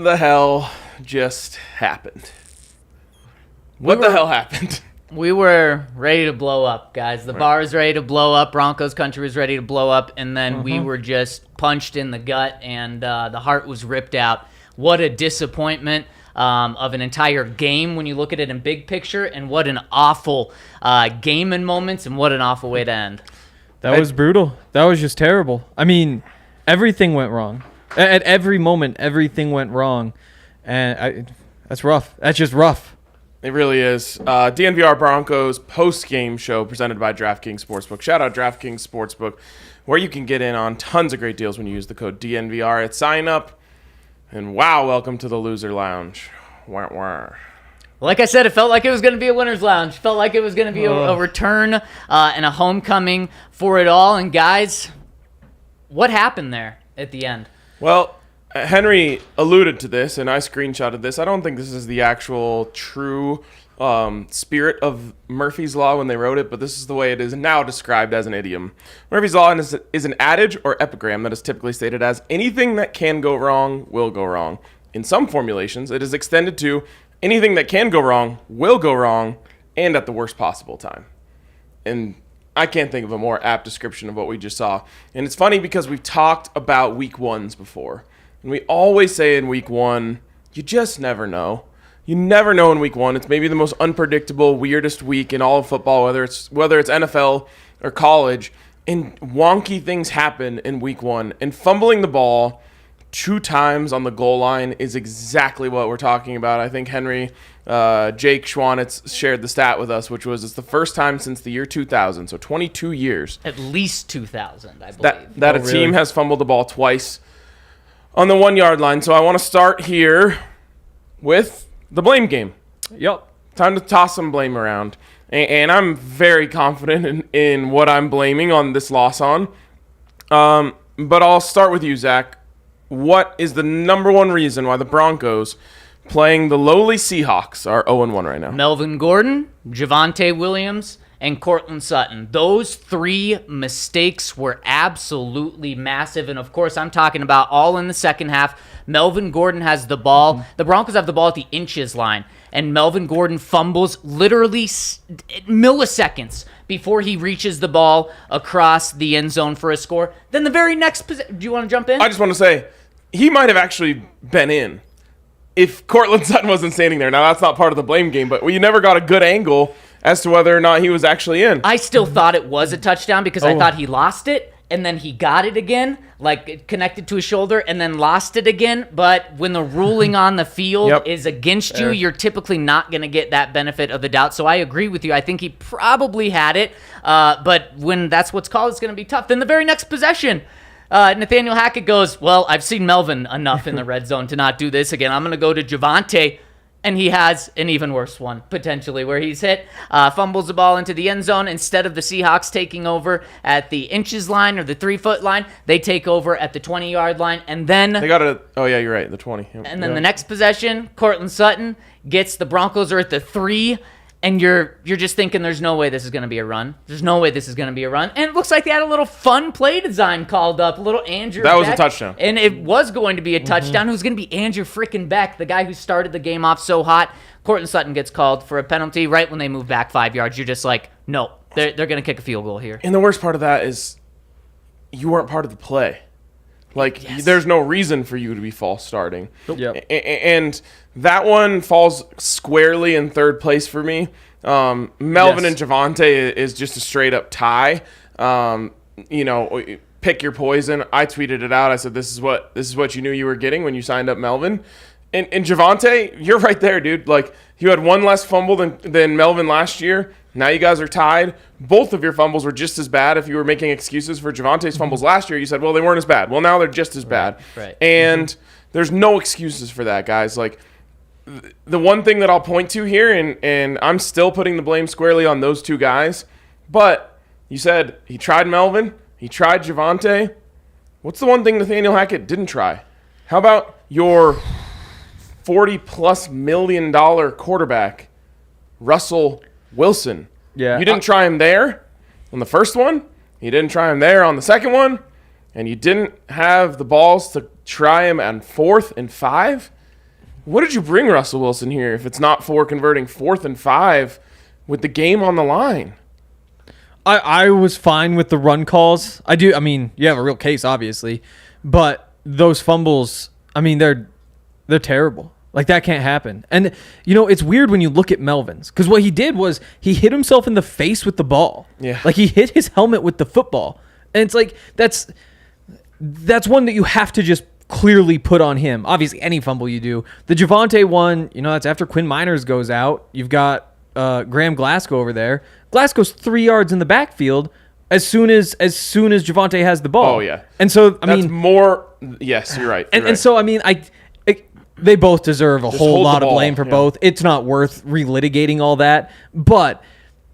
the hell just happened? What the hell happened? We were ready to blow up, guys. The bar was ready to blow up. Broncos country was ready to blow up. And then we were just punched in the gut, and the heart was ripped out. What a disappointment of an entire game when you look at it in big picture, and what an awful game in moments, and what an awful way to end. That was brutal. That was just terrible. I mean, everything went wrong. At every moment, everything went wrong. And that's rough. That's just rough. It really is. DNVR Broncos post-game show presented by DraftKings Sportsbook. Shout out DraftKings Sportsbook, where you can get in on tons of great deals when you use the code DNVR at sign up. And wow, welcome to the Loser Lounge. Wah, wah. Like I said, it felt like it was going to be a winner's lounge. Felt like it was going to be a return and a homecoming for it all. And guys, what happened there at the end? Well, Henry alluded to this, and I screenshotted this. I don't think this is the actual true spirit of Murphy's Law when they wrote it, but this is the way it is now described as an idiom. Murphy's Law is an adage or epigram that is typically stated as anything that can go wrong will go wrong. In some formulations, it is extended to anything that can go wrong will go wrong, and at the worst possible time. And I can't think of a more apt description of what we just saw. And it's funny because we've talked about week ones before. And we always say in week one, you just never know. You never know in week one. It's maybe the most unpredictable, weirdest week in all of football, whether it's NFL or college. And wonky things happen in week one. And fumbling the ball 2 times on the goal line is exactly what we're talking about. I think Henry, Jake Schwanitz shared the stat with us, which was it's the first time since the year 2000, so 22 years. At least 2000, I believe. That a team has fumbled the ball twice on the 1-yard line. So I want to start here with the blame game. Yep. Time to toss some blame around. And I'm very confident in what I'm blaming on this loss on. But I'll start with you, Zach. What is the number one reason why the Broncos playing the lowly Seahawks are 0-1 right now? Melvin Gordon, Javonte Williams, and Courtland Sutton. Those 3 mistakes were absolutely massive. And, of course, I'm talking about all in the second half. Melvin Gordon has the ball. The Broncos have the ball at the inches line. And Melvin Gordon fumbles literally milliseconds before he reaches the ball across the end zone for a score. Then the very next do you want to jump in? I just want to say, he might have actually been in if Courtland Sutton wasn't standing there. Now, that's not part of the blame game, but we never got a good angle as to whether or not he was actually in. I still thought it was a touchdown because I thought he lost it, and then he got it again, like it connected to his shoulder, and then lost it again. But when the ruling on the field is against you, you're typically not going to get that benefit of the doubt. So I agree with you. I think he probably had it, but when that's what's called, it's going to be tough. Then the very next possession, Nathaniel Hackett goes, well, I've seen Melvin enough in the red zone to not do this again. I'm going to go to Javonte. And he has an even worse one, potentially, where he's hit, fumbles the ball into the end zone. Instead of the Seahawks taking over at the inches line or the 3-foot line, they take over at the 20-yard line. And then they got it. Oh, yeah, you're right, the 20. And then the next possession, Courtland Sutton gets the Broncos are at the 3, and you're just thinking there's no way this is going to be a run. There's no way this is going to be a run. And it looks like they had a little fun play design called up, a little Andrew That was Beck. a touchdown. And it was going to be a touchdown. It was going to be Andrew freaking Beck, the guy who started the game off so hot. Courtland Sutton gets called for a penalty right when they move back 5 yards. You're just like, no, they're going to kick a field goal here. And the worst part of that is you weren't part of the play. Like, there's no reason for you to be false starting. Yep. And that one falls squarely in third place for me. Melvin and Javonte is just a straight-up tie. Pick your poison. I tweeted it out. I said, this is what you knew you were getting when you signed up Melvin. And Javonte, you're right there, dude. Like, you had one less fumble than Melvin last year. Now you guys are tied. Both of your fumbles were just as bad. If you were making excuses for Javonte's fumbles last year, you said, well, they weren't as bad. Well, now they're just as bad. Right. And there's no excuses for that, guys. Like, the one thing that I'll point to here, and I'm still putting the blame squarely on those 2 guys, but you said he tried Melvin, he tried Javonte. What's the one thing Nathaniel Hackett didn't try? How about your $40+ million quarterback, Russell Wilson? Yeah. You didn't try him there on the first one. You didn't try him there on the second one. And you didn't have the balls to try him on 4th and 5. what did you bring Russell Wilson here if it's not for converting 4th and 5 with the game on the line? I was fine with the run calls. I mean, you have a real case, obviously. But those fumbles, I mean, they're terrible. Like, that can't happen. And, it's weird when you look at Melvin's. Because what he did was he hit himself in the face with the ball. Yeah. Like, he hit his helmet with the football. And it's like, that's one that you have to just clearly put on him. Obviously, any fumble you do. The Javonte one, that's after Quinn Miners goes out. You've got Graham Glasgow over there. Glasgow's 3 yards in the backfield as soon as Javonte has the ball. Oh, yeah. And so, That's more... Yes, you're right. And so, I mean, they both deserve a whole lot of blame for both. It's not worth relitigating all that, but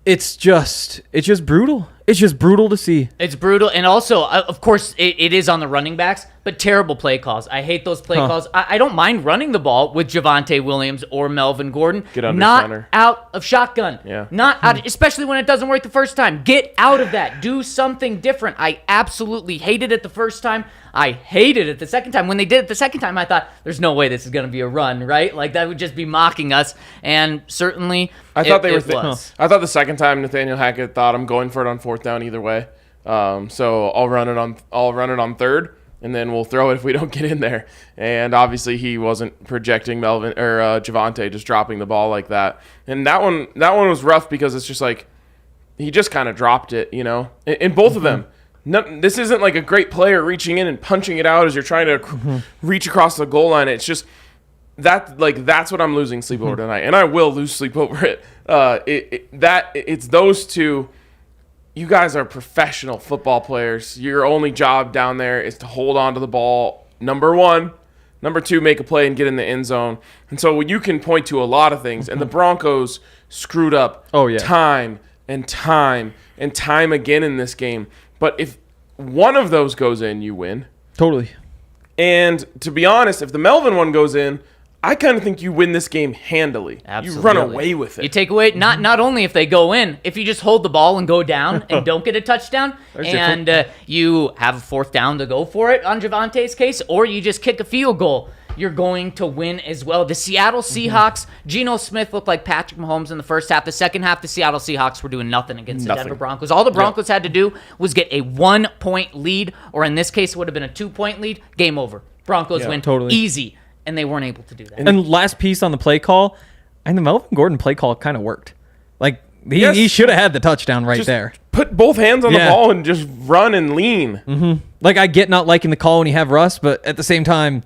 it's just brutal. It's just brutal to see. It's brutal. And also, of course, it is on the running backs, but terrible play calls. I hate those play calls. I don't mind running the ball with Javonte Williams or Melvin Gordon. Get under not center. Out of shotgun. Yeah. Not out, especially when it doesn't work the first time. Get out of that. Do something different. I absolutely hated it the first time. I hated it the second time. When they did it the second time, I thought, there's no way this is going to be a run, right? Like, that would just be mocking us. And certainly, I thought they were. was. I thought the second time Nathaniel Hackett thought, I'm going for it on 4th down either way. So I'll run it on 3rd, and then we'll throw it if we don't get in there. And obviously he wasn't projecting Melvin or Javonte just dropping the ball like that. And that one was rough because it's just like he just kind of dropped it, In both of them. This isn't like a great player reaching in and punching it out as you're trying to reach across the goal line. It's just that's what I'm losing sleep over tonight, and I will lose sleep over it. It's those two. You guys are professional football players. Your only job down there is to hold on to the ball. Number 1. Number 2, make a play and get in the end zone. And so you can point to a lot of things. And the Broncos screwed up time and time and time again in this game. But if one of those goes in, you win. Totally. And to be honest, if the Melvin one goes in, I kind of think you win this game handily. Absolutely. You run away with it. You take away, not only if they go in, if you just hold the ball and go down and don't get a touchdown, and you have a 4th down to go for it on Javonte's case, or you just kick a field goal, you're going to win as well. The Seattle Seahawks, Geno Smith looked like Patrick Mahomes in the first half. The second half, the Seattle Seahawks were doing nothing against the Denver Broncos. All the Broncos had to do was get a 1-point lead, or in this case, it would have been a 2-point lead. Game over. Broncos win easy. And they weren't able to do that. And last piece on the play call, and the Melvin Gordon play call kind of worked. Like, he should have had the touchdown right there. Put both hands on the ball and just run and lean. Like, I get not liking the call when you have Russ, but at the same time,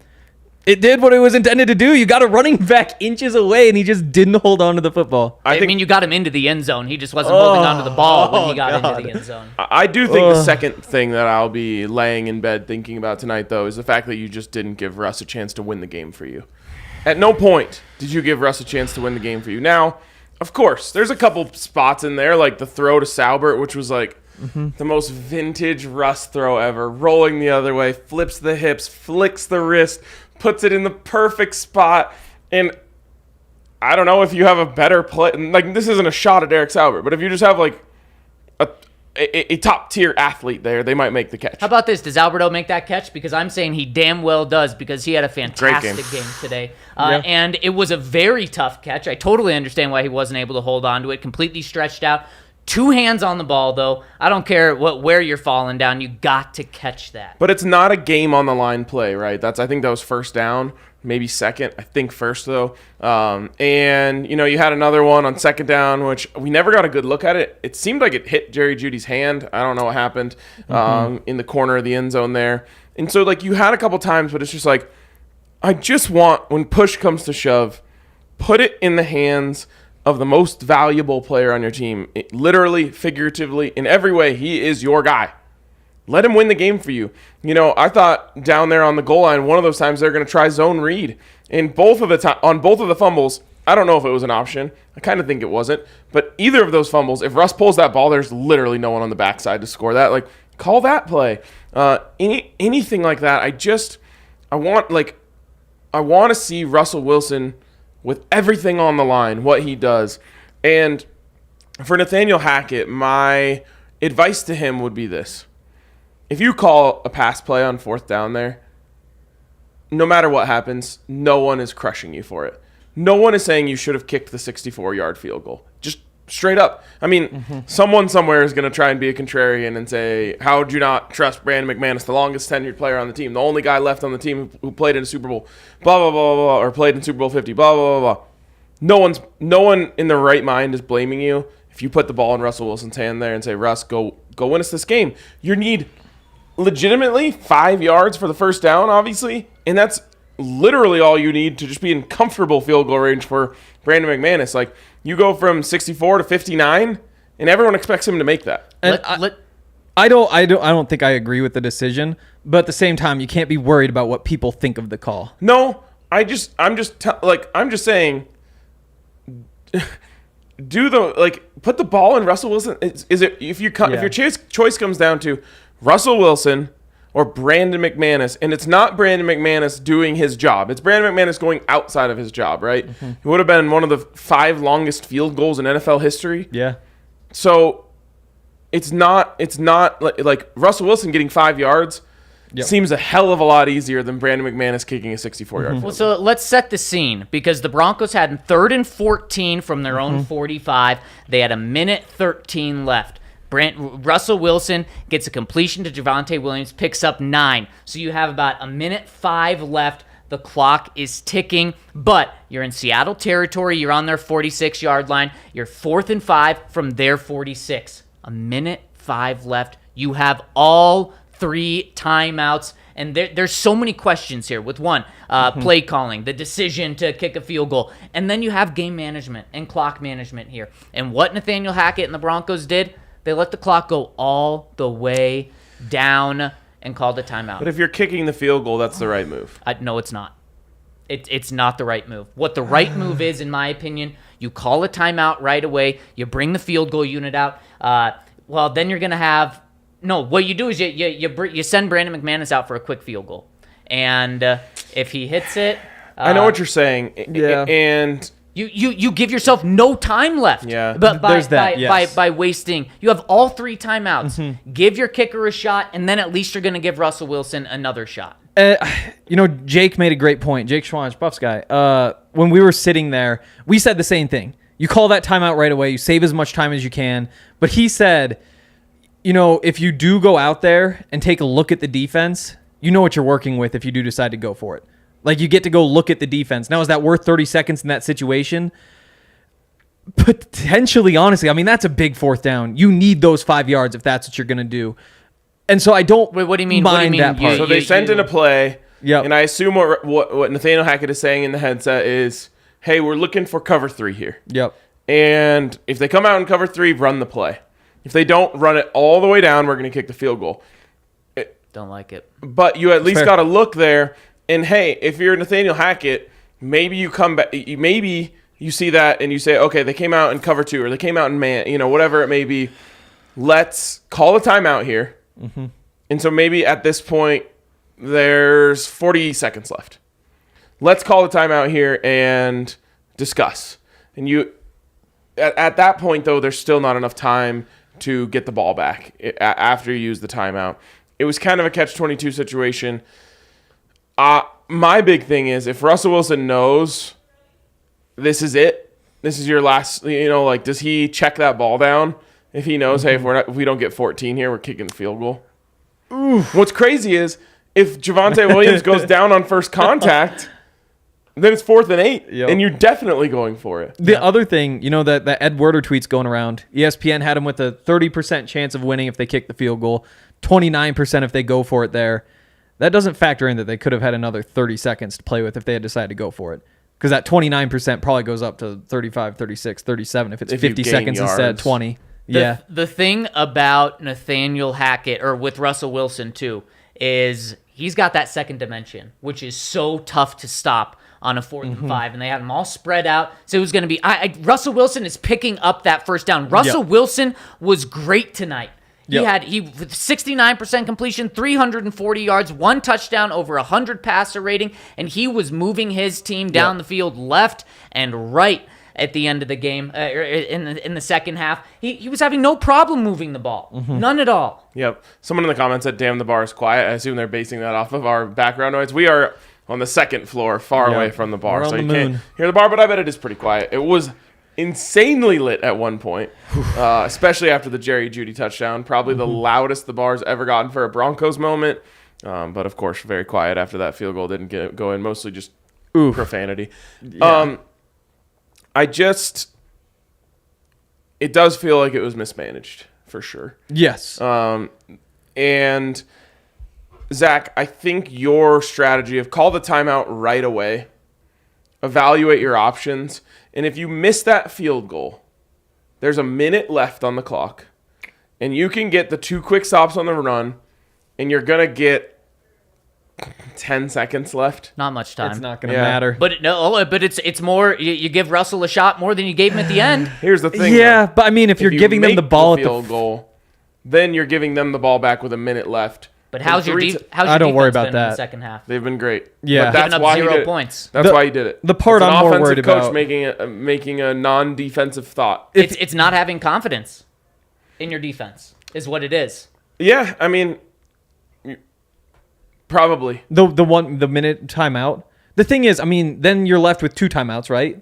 it did what it was intended to do. You got a running back inches away, and he just didn't hold on to the football. I mean, you got him into the end zone. He just wasn't holding on to the ball when he got into the end zone. I do think the second thing that I'll be laying in bed thinking about tonight, though, is the fact that you just didn't give Russ a chance to win the game for you. At no point did you give Russ a chance to win the game for you. Now, of course, there's a couple spots in there, like the throw to Saubert, which was like the most vintage Russ throw ever. Rolling the other way, flips the hips, flicks the wrist, puts it in the perfect spot. And I don't know if you have a better play. Like, this isn't a shot at Derek Saubert, but if you just have like a top-tier athlete there, they might make the catch. How about this? Does Alberto make that catch? Because I'm saying he damn well does, because he had a fantastic game today. And it was a very tough catch. I totally understand why he wasn't able to hold on to it. Completely stretched out. 2 hands on the ball, though. I don't care where you're falling down. You got to catch that. But it's not a game-on-the-line play, right? I think that was 1st down. Maybe 2nd. I think 1st, though. And, you had another one on 2nd down, which we never got a good look at it. It seemed like it hit Jerry Jeudy's hand. I don't know what happened in the corner of the end zone there. And so, you had a couple times, but it's just like, I just want, when push comes to shove, put it in the hands of the most valuable player on your team. Literally, figuratively, in every way, he is your guy. Let him win the game for you. I thought down there on the goal line, one of those times they're going to try zone read. On both of the fumbles, I don't know if it was an option. I kind of think it wasn't. But either of those fumbles, if Russ pulls that ball, there's literally no one on the backside to score that. Call that play. Anything like that. I want to see Russell Wilson with everything on the line, what he does. And for Nathaniel Hackett, my advice to him would be this. If you call a pass play on 4th down there, no matter what happens, no one is crushing you for it. No one is saying you should have kicked the 64-yard field goal. Just straight up. I mean, someone somewhere is going to try and be a contrarian and say, how would you not trust Brandon McManus, the longest tenured player on the team, the only guy left on the team who played in a Super Bowl, blah, blah, blah, blah, blah, or played in Super Bowl 50, blah, blah, blah, blah. No one in their right mind is blaming you if you put the ball in Russell Wilson's hand there and say, Russ, go win us this game. You need legitimately 5 yards for the first down, obviously, and that's literally all you need to just be in comfortable field goal range for Brandon McManus. Like, you go from 64 to 59, and everyone expects him to make that. And I don't think I agree with the decision, but at the same time, you can't be worried about what people think of the call. No, I'm just saying, put the ball in Russell Wilson. If your choice comes down to Russell Wilson or Brandon McManus, and it's not Brandon McManus doing his job. It's Brandon McManus going outside of his job, right? It would have been one of the 5 longest field goals in NFL history. Yeah. So it's not like Russell Wilson getting 5 yards seems a hell of a lot easier than Brandon McManus kicking a 64-yard field goal. So let's set the scene, because the Broncos had 3rd and 14 from their own 45. They had 1:13 left. Russell Wilson gets a completion to Javonte Williams, picks up 9. So you have about 1:05 left. The clock is ticking, but you're in Seattle territory. You're on their 46-yard line. You're 4th and 5 from their 46. 1:05 left. You have all 3 timeouts, and there's so many questions here with one, play calling, the decision to kick a field goal, and then you have game management and clock management here. And what Nathaniel Hackett and the Broncos did, they let the clock go all the way down and called a timeout. But if you're kicking the field goal, that's the right move. No, it's not. It's not the right move. What the right move is, in my opinion, you call a timeout right away. You bring the field goal unit out. Well, then you're going to have... No, what you do is you send Brandon McManus out for a quick field goal. And if he hits it... I know what you're saying. Yeah. And... You give yourself no time left. Yeah. But There's that, yes. by wasting, you have all 3 timeouts. Give your kicker a shot, and then at least you're going to give Russell Wilson another shot. Jake made a great point. Jake Schwanich, Buffs guy. When we were sitting there, we said the same thing. You call that timeout right away. You save as much time as you can. But he said, if you do go out there and take a look at the defense, you know what you're working with if you do decide to go for it. Like, you get to go look at the defense. Now, is that worth 30 seconds in that situation? Potentially, honestly. I mean, that's a big 4th down. You need those 5 yards if that's what you're going to do. And so I don't Wait, what do you mean? mind that part. So they sent in a play, Yep. and I assume what Nathaniel Hackett is saying in the headset is, hey, we're looking for cover 3 here. Yep. And if they come out in cover 3, run the play. If they don't, run it all the way down, we're going to kick the field goal. Don't like it. But you at least Fair. got to look there. And hey, if you're Nathaniel Hackett, maybe you come back. Maybe you see that and you say, okay, they came out in cover 2 or they came out in man, whatever it may be. Let's call a timeout here. And so maybe at this point, there's 40 seconds left. Let's call a timeout here and discuss. And at that point, though, there's still not enough time to get the ball back after you use the timeout. It was kind of a catch-22 situation. My big thing is, if Russell Wilson knows this is it, this is your last, does he check that ball down? If he knows, hey, if we don't get 14 here, we're kicking the field goal. Oof. What's crazy is, if Javonte Williams goes down on first contact, then it's 4th and 8, and you're definitely going for it. The other thing, that Ed Werder tweet's going around, ESPN had him with a 30% chance of winning if they kick the field goal, 29% if they go for it there. That doesn't factor in that they could have had another 30 seconds to play with if they had decided to go for it. Because that 29% probably goes up to 35, 36, 37 if it's 50 seconds yards. instead of 20. The thing about Nathaniel Hackett, or with Russell Wilson too, is he's got that second dimension, which is so tough to stop on a 4th and 5, and they had them all spread out. So it was going to be Russell Wilson is picking up that first down. Russell Wilson was great tonight. He with 69% completion, 340 yards, 1 touchdown, over 100 passer rating, and he was moving his team down the field left and right at the end of the game, in the second half. He was having no problem moving the ball. None at all. Yep. Someone in the comments said, damn, the bar is quiet. I assume they're basing that off of our background noise. We are on the second floor, far away from the bar. We're on So the you moon. can't hear the bar, but I bet it is pretty quiet. It was insanely lit at one point, especially after the Jerry Jeudy touchdown. Probably the loudest the bar's ever gotten for a Broncos moment. But, of course, very quiet after that field goal didn't go in. Mostly just profanity. Yeah. It does feel like it was mismanaged, for sure. Yes. And, Zach, I think your strategy of call the timeout right away, evaluate your options, and if you miss that field goal, there's a minute left on the clock, and you can get the 2 quick stops on the run, and you're going to get 10 seconds left. Not much time. It's not going to matter. But it's more. You give Russell a shot more than you gave him at the end. Here's the thing. Yeah, though. but I mean, if you're giving them the ball at the field goal, then you're giving them the ball back with a minute left. But how's your defense don't worry about been in that. the second half? They've been great. Yeah. But that's Giving up why 0 he did points. It. That's why he did it. The part it's an I'm more offensive worried coach about making a non-defensive thought. It's not having confidence in your defense is what it is. Yeah, I mean, probably. the minute timeout. The thing is, I mean, then you're left with 2 timeouts, right?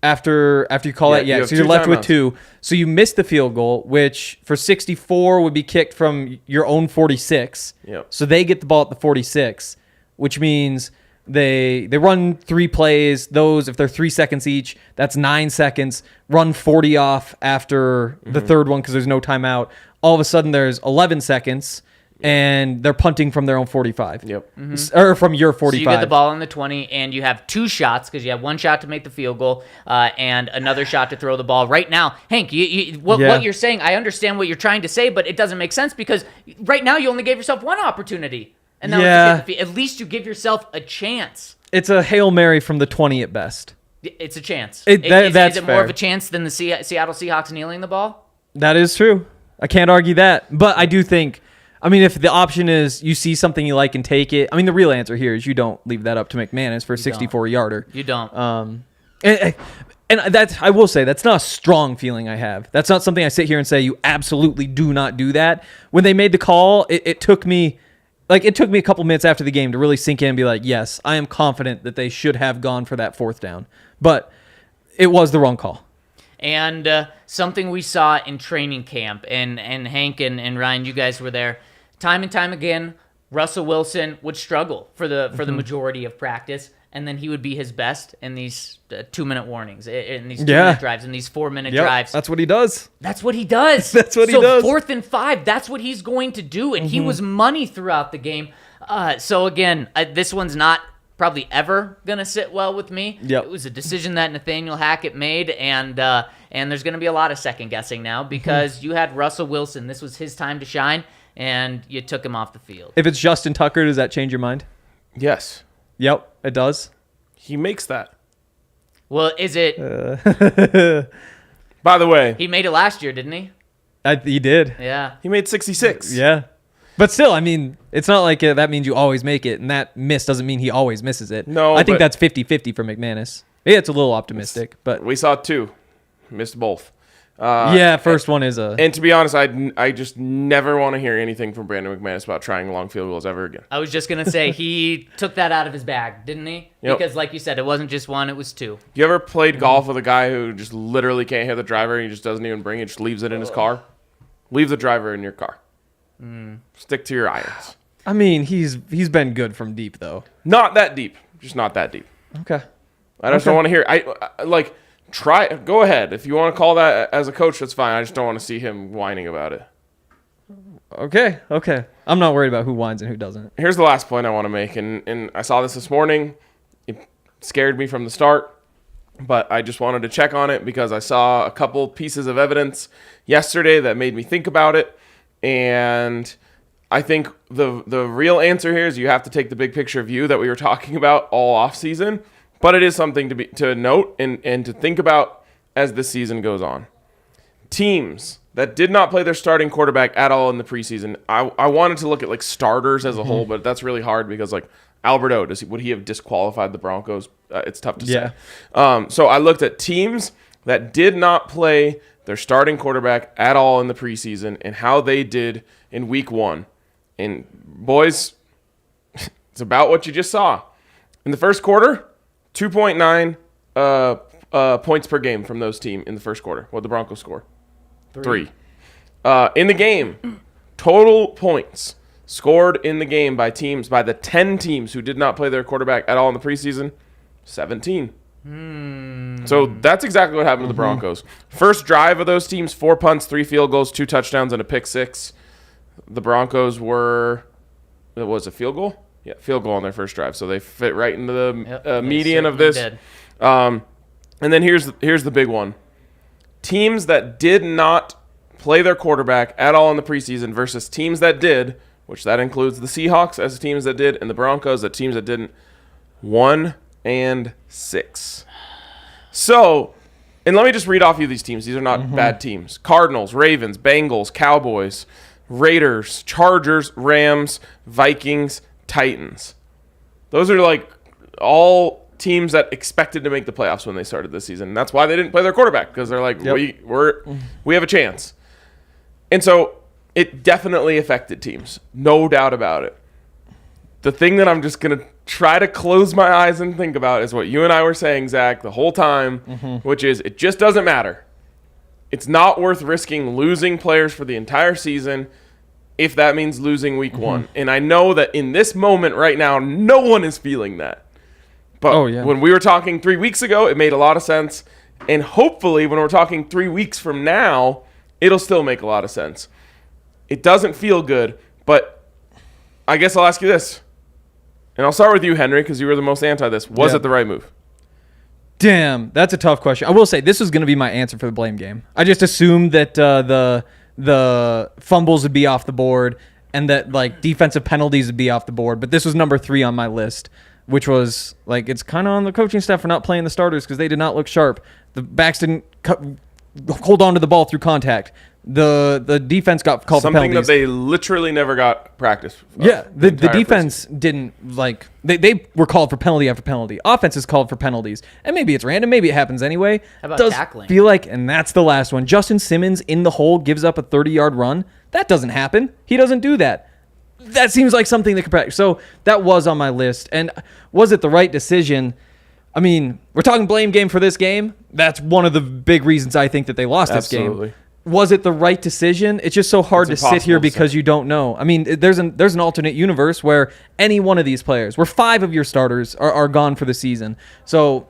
After you call Yeah, that, you yeah. have So you're 2 left with timeouts. 2. So you missed the field goal, which for 64 would be kicked from your own 46. Yep. So they get the ball at the 46, which means they run 3 plays. Those, if they're 3 seconds each, that's 9 seconds. Run 40 off after the third one because there's no timeout. All of a sudden, there's 11 seconds. And they're punting from their own 45. Yep. Or from your 45. So you get the ball on the 20, and you have 2 shots because you have 1 shot to make the field goal and another shot to throw the ball. Right now, Hank, what you're saying, I understand what you're trying to say, but it doesn't make sense because right now you only gave yourself 1 opportunity. And that was at least you give yourself a chance. It's a Hail Mary from the 20 at best. It's a chance. That's is it fair. more of a chance than the Seattle Seahawks kneeling the ball? That is true. I can't argue that. But I do think, I mean, if the option is you see something you like and take it, I mean, the real answer here is you don't leave that up to McManus for a 64-yarder. You don't. And that's, I will say, that's not a strong feeling I have. That's not something I sit here and say you absolutely do not do that. When they made the call, it took me a couple minutes after the game to really sink in and be like, yes, I am confident that they should have gone for that 4th down. But it was the wrong call. And something we saw in training camp, and Hank and Ryan, you guys were there, time and time again, Russell Wilson would struggle for the majority of practice, and then he would be his best in these 2-minute warnings, in these 2-minute drives, in these 4-minute drives. That's what he does. That's what he does. That's what he does. So 4th and 5, that's what he's going to do, and he was money throughout the game. So again, this one's not probably ever going to sit well with me. Yep. It was a decision that Nathaniel Hackett made, and there's going to be a lot of second guessing now because you had Russell Wilson. This was his time to shine, and you took him off the field. If it's Justin Tucker, does that change your mind? Yes. Yep, it does. He makes that. Well, is it? By the way, He made it last year, didn't he? He did. Yeah. he made 66. Yeah. But still, I mean, it's not like that means you always make it, and that miss doesn't mean he always misses it. No, I think but- that's 50-50 for McManus. Yeah, it's a little optimistic, but We saw 2. Missed both. first one is a... And to be honest, I just never want to hear anything from Brandon McManus about trying long field goals ever again. I was just going to say, he took that out of his bag, didn't he? Yep. Because like you said, it wasn't just 1, it was 2. You ever played golf with a guy who just literally can't hit the driver and he just doesn't even bring it, just leaves it in his car? Leave the driver in your car. Stick to your irons. I mean, he's been good from deep, though. Not that deep. Just not that deep. Okay. I just don't want to hear. Try. Go ahead. If you want to call that as a coach, that's fine. I just don't want to see him whining about it. Okay. I'm not worried about who whines and who doesn't. Here's the last point I want to make, and I saw this morning. It scared me from the start, but I just wanted to check on it because I saw a couple pieces of evidence yesterday that made me think about it, and I think the real answer here is you have to take the big picture view that we were talking about all off season. But it is something to note and to think about as the season goes on. Teams that did not play their starting quarterback at all in the preseason, I wanted to look at like starters as a whole, but that's really hard because like Alberto, would he have disqualified the Broncos? It's tough to say. So I looked at teams that did not play their starting quarterback at all in the preseason and how they did in week 1. And boys, It's about what you just saw. In the first quarter, 2.9 points per game from those teams in the first quarter. What did the Broncos score? 3. In the game, total points scored in the game by the 10 teams who did not play their quarterback at all in the preseason, 17. So that's exactly what happened to the Broncos. First drive of those teams, 4 punts, 3 field goals, 2 touchdowns, and a pick 6. The Broncos were, it was a field goal? Yeah, field goal on their first drive. So they fit right into the median of this. And then here's the big one. Teams that did not play their quarterback at all in the preseason versus teams that did, which that includes the Seahawks as teams that did and the Broncos as teams that didn't, 1-6. So, and let me just read off you these teams. These are not bad teams. Cardinals, Ravens, Bengals, Cowboys, Raiders, Chargers, Rams, Vikings, Titans. Those are like all teams that expected to make the playoffs when they started this season. And that's why they didn't play their quarterback, because they're like, we have a chance. And so it definitely affected teams. No doubt about it. The thing that I'm just going to try to close my eyes and think about is what you and I were saying, Zach, the whole time, which is it just doesn't matter. It's not worth risking losing players for the entire season if that means losing week 1. And I know that in this moment right now, no one is feeling that. But when we were talking 3 weeks ago, it made a lot of sense. And hopefully when we're talking 3 weeks from now, it'll still make a lot of sense. It doesn't feel good, but I guess I'll ask you this. And I'll start with you, Henry, because you were the most anti this. Was it the right move? Damn, that's a tough question. I will say this was going to be my answer for the blame game. I just assumed that the fumbles would be off the board and that like defensive penalties would be off the board. But this was number 3 on my list, which was like it's kind of on the coaching staff for not playing the starters because they did not look sharp. The backs didn't hold on to the ball through contact. The defense got called for penalties. Something that they literally never got practice. The defense didn't like they were called for penalty after penalty. Offense is called for penalties, and maybe it's random, maybe it happens anyway. How about tackling? Feel like, and that's the last one. Justin Simmons in the hole gives up a 30-yard run. That doesn't happen. He doesn't do that. That seems like something that could practice. So that was on my list, and was it the right decision? I mean, we're talking blame game for this game. That's one of the big reasons I think that they lost this game. Was it the right decision? It's just so hard to sit here because you don't know. I mean, there's an alternate universe where any one of these players, where 5 of your starters are gone for the season. So,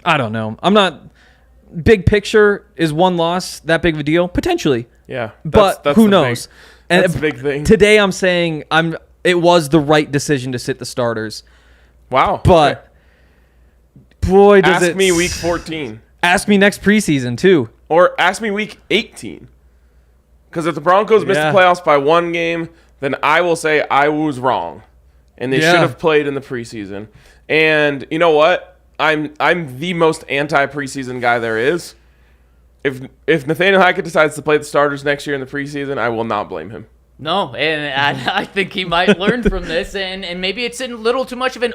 I don't know. I'm not... Big picture, is one loss that big of a deal? Potentially. Yeah. But who knows? And that's the big thing. Today I'm saying it was the right decision to sit the starters. Wow. But, boy, does Ask me week 14. Ask me next preseason, too. Or ask me week 18. Because if the Broncos missed the playoffs by 1 game, then I will say I was wrong. And they should have played in the preseason. And you know what? I'm the most anti-preseason guy there is. If Nathaniel Hackett decides to play the starters next year in the preseason, I will not blame him. No, and I think he might learn from this, and maybe it's a little too much of an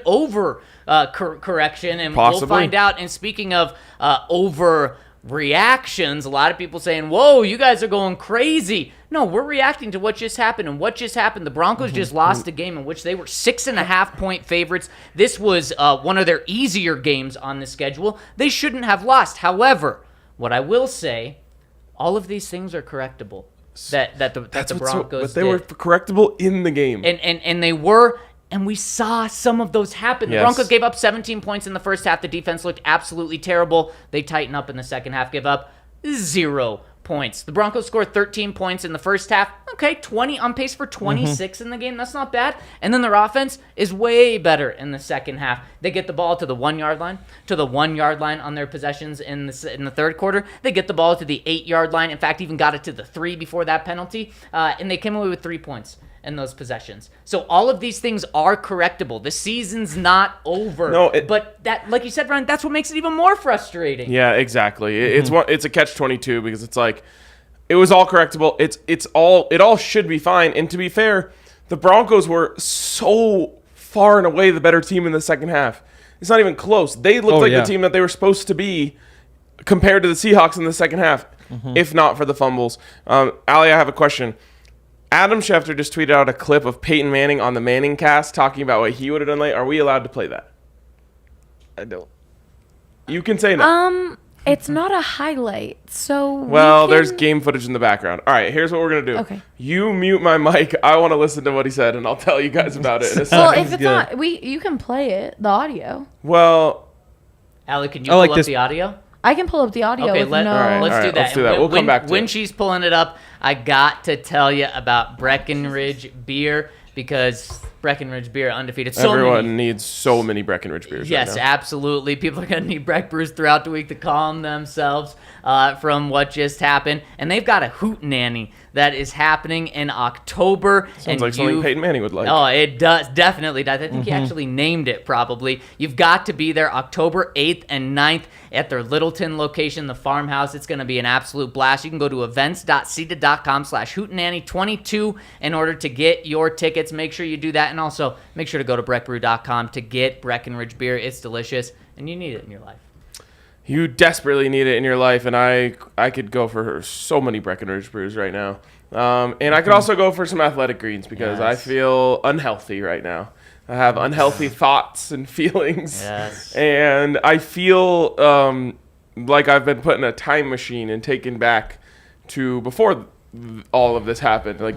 correction, and Possibly. We'll find out. And speaking of overreactions, a lot of people saying, whoa, you guys are going crazy. No, we're reacting to what just happened, and what just happened, the Broncos just lost a game in which they were 6.5-point favorites. This was one of their easier games on the schedule. They shouldn't have lost. However, what I will say, all of these things are correctable. That the Broncos but they were correctable in the game. And they were, and we saw some of those happen. The Broncos gave up 17 points in the first half. The defense looked absolutely terrible. They tightened up in the second half, give up 0 points. The Broncos scored 13 points in the first half. Okay, 20 on pace for 26 in the game. That's not bad. And then their offense is way better in the second half. They get the ball to the 1-yard line, on their possessions in the third quarter. They get the ball to the 8-yard line. In fact, even got it to the 3 before that penalty. And they came away with 3 points in those possessions. So all of these things are correctable. The season's not over. No, but that, like you said, Ryan, that's what makes it even more frustrating. Yeah, exactly. It's a catch-22 because it's like it was all correctable. It all should be fine. And to be fair, the Broncos were so far and away the better team in the second half. It's not even close. They looked the team that they were supposed to be compared to the Seahawks in the second half, if not for the fumbles. Ali, I have a question. Adam Schefter just tweeted out a clip of Peyton Manning on the Manning cast talking about what he would have done late. Are we allowed to play that? I don't. You can say no. It's not a highlight, so Well, there's game footage in the background. All right, here's what we're going to do. Okay. You mute my mic. I want to listen to what he said, and I'll tell you guys about it in a second. Well, if it's not, you can play it, the audio. Well, Allie, can you pull up the audio? I can pull up the audio. Okay, with let's do that. Let's do that. We'll come back to when it. she's pulling it up, I got to tell you about Breckenridge beer because Breckenridge beer undefeated. Everyone needs so many Breckenridge beers. Yes, right now. absolutely. People are going to need Breck brews throughout the week to calm themselves from what just happened. And they've got a hootenanny that is happening in October. Sounds like something Peyton Manning would like. Oh, it does. Definitely does. I think he actually named it probably. You've got to be there October 8th and 9th at their Littleton location, the farmhouse. It's going to be an absolute blast. You can go to events.seated.com/hootenanny22 in order to get your tickets. Make sure you do that. And also make sure to go to breckbrew.com to get Breckenridge beer. It's delicious and you need it in your life. You desperately need it in your life, and I could go for so many Breckenridge brews right now. And I could also go for some Athletic Greens because I feel unhealthy right now. I have unhealthy thoughts and feelings. Yes. And I feel like I've been put in a time machine and taken back to before all of this happened. Like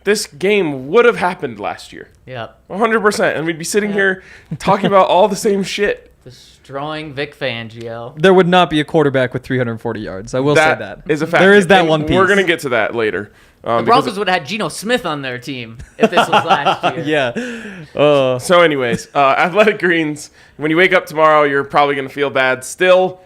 this game would have happened last year. Yep. 100%. And we'd be sitting here talking about all the same shit. Destroying Vic Fangio. There would not be a quarterback with 340 yards. I will say that. Is a fact. There is that And one piece. We're going to get to that later. The Broncos would have had Geno Smith on their team if this was last year. Yeah. So anyways, Athletic Greens, when you wake up tomorrow, you're probably going to feel bad. Still,